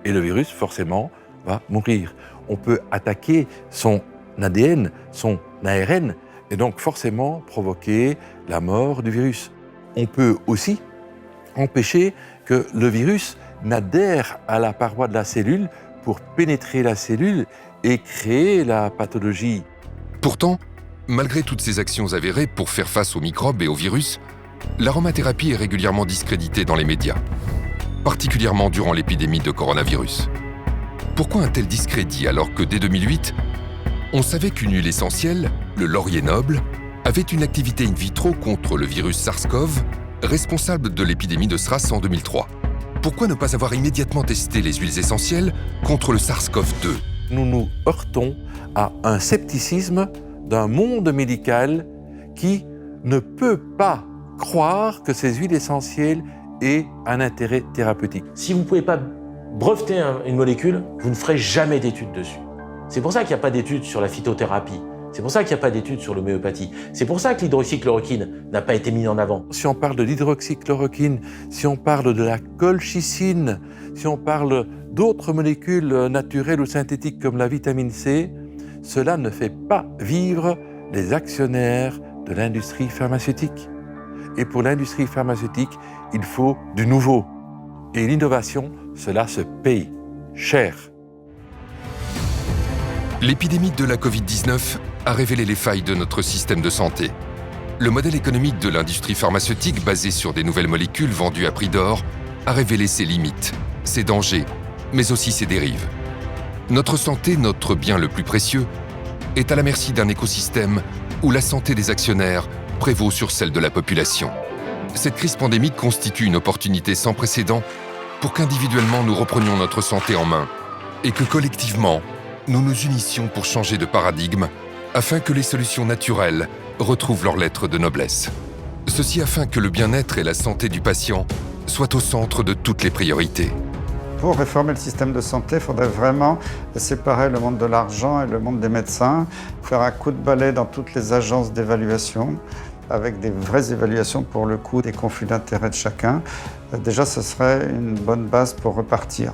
et le virus forcément va mourir. On peut attaquer son ADN, son ARN et donc forcément provoquer la mort du virus. On peut aussi empêcher que le virus n'adhère à la paroi de la cellule pour pénétrer la cellule et créer la pathologie. Pourtant, malgré toutes ces actions avérées pour faire face aux microbes et aux virus, l'aromathérapie est régulièrement discréditée dans les médias, particulièrement durant l'épidémie de coronavirus. Pourquoi un tel discrédit alors que dès 2008, on savait qu'une huile essentielle, le laurier noble, avait une activité in vitro contre le virus SARS-CoV, responsable de l'épidémie de SRAS en 2003. Pourquoi ne pas avoir immédiatement testé les huiles essentielles contre le SARS-CoV-2, Nous nous heurtons à un scepticisme d'un monde médical qui ne peut pas croire que ces huiles essentielles aient un intérêt thérapeutique. Si vous ne pouvez pas breveter une molécule, vous ne ferez jamais d'études dessus. C'est pour ça qu'il n'y a pas d'études sur la phytothérapie. C'est pour ça qu'il n'y a pas d'études sur l'homéopathie. C'est pour ça que l'hydroxychloroquine n'a pas été mise en avant. Si on parle de l'hydroxychloroquine, si on parle de la colchicine, si on parle d'autres molécules naturelles ou synthétiques comme la vitamine C, cela ne fait pas vivre les actionnaires de l'industrie pharmaceutique. Et pour l'industrie pharmaceutique, il faut du nouveau. Et l'innovation, cela se paye cher. L'épidémie de la Covid-19 a révélé les failles de notre système de santé. Le modèle économique de l'industrie pharmaceutique basé sur des nouvelles molécules vendues à prix d'or a révélé ses limites, ses dangers, mais aussi ses dérives. Notre santé, notre bien le plus précieux, est à la merci d'un écosystème où la santé des actionnaires prévaut sur celle de la population. Cette crise pandémique constitue une opportunité sans précédent pour qu'individuellement nous reprenions notre santé en main et que collectivement, nous nous unissions pour changer de paradigme afin que les solutions naturelles retrouvent leur lettre de noblesse. Ceci afin que le bien-être et la santé du patient soient au centre de toutes les priorités. Pour réformer le système de santé, il faudrait vraiment séparer le monde de l'argent et le monde des médecins, faire un coup de balai dans toutes les agences d'évaluation, avec des vraies évaluations pour le coup des conflits d'intérêts de chacun. Déjà, ce serait une bonne base pour repartir.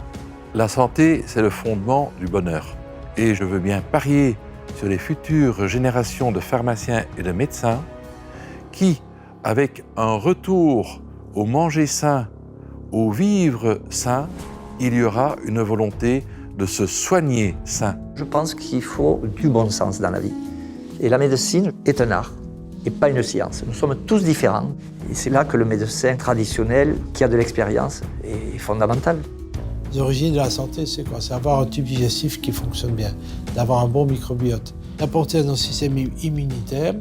La santé, c'est le fondement du bonheur. Et je veux bien parier sur les futures générations de pharmaciens et de médecins qui, avec un retour au manger sain, au vivre sain, il y aura une volonté de se soigner sain. Je pense qu'il faut du bon sens dans la vie. Et la médecine est un art et pas une science. Nous sommes tous différents. Et c'est là que le médecin traditionnel, qui a de l'expérience, est fondamental. Les origines de la santé, c'est quoi? C'est avoir un tube digestif qui fonctionne bien, d'avoir un bon microbiote, d'apporter à notre système immunitaire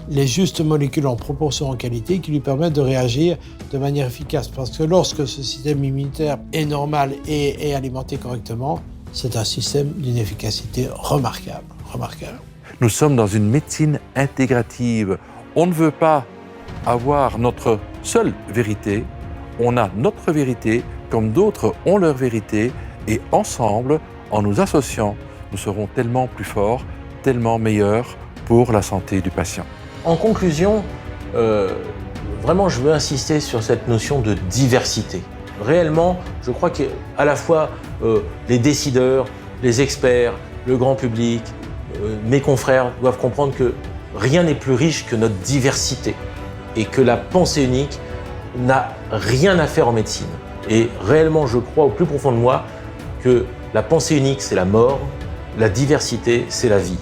les justes molécules en proportion en qualité qui lui permettent de réagir de manière efficace. Parce que lorsque ce système immunitaire est normal et est alimenté correctement, c'est un système d'une efficacité remarquable. Nous sommes dans une médecine intégrative. On ne veut pas avoir notre seule vérité. On a notre vérité, comme d'autres ont leur vérité, et ensemble, en nous associant, nous serons tellement plus forts, tellement meilleurs pour la santé du patient. En conclusion, vraiment, je veux insister sur cette notion de diversité. Réellement, je crois qu'à la fois les décideurs, les experts, le grand public, mes confrères doivent comprendre que rien n'est plus riche que notre diversité et que la pensée unique n'a rien à faire en médecine. Et réellement, je crois au plus profond de moi que la pensée unique, c'est la mort, la diversité, c'est la vie.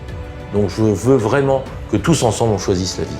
Donc je veux vraiment que tous ensemble, on choisisse la vie.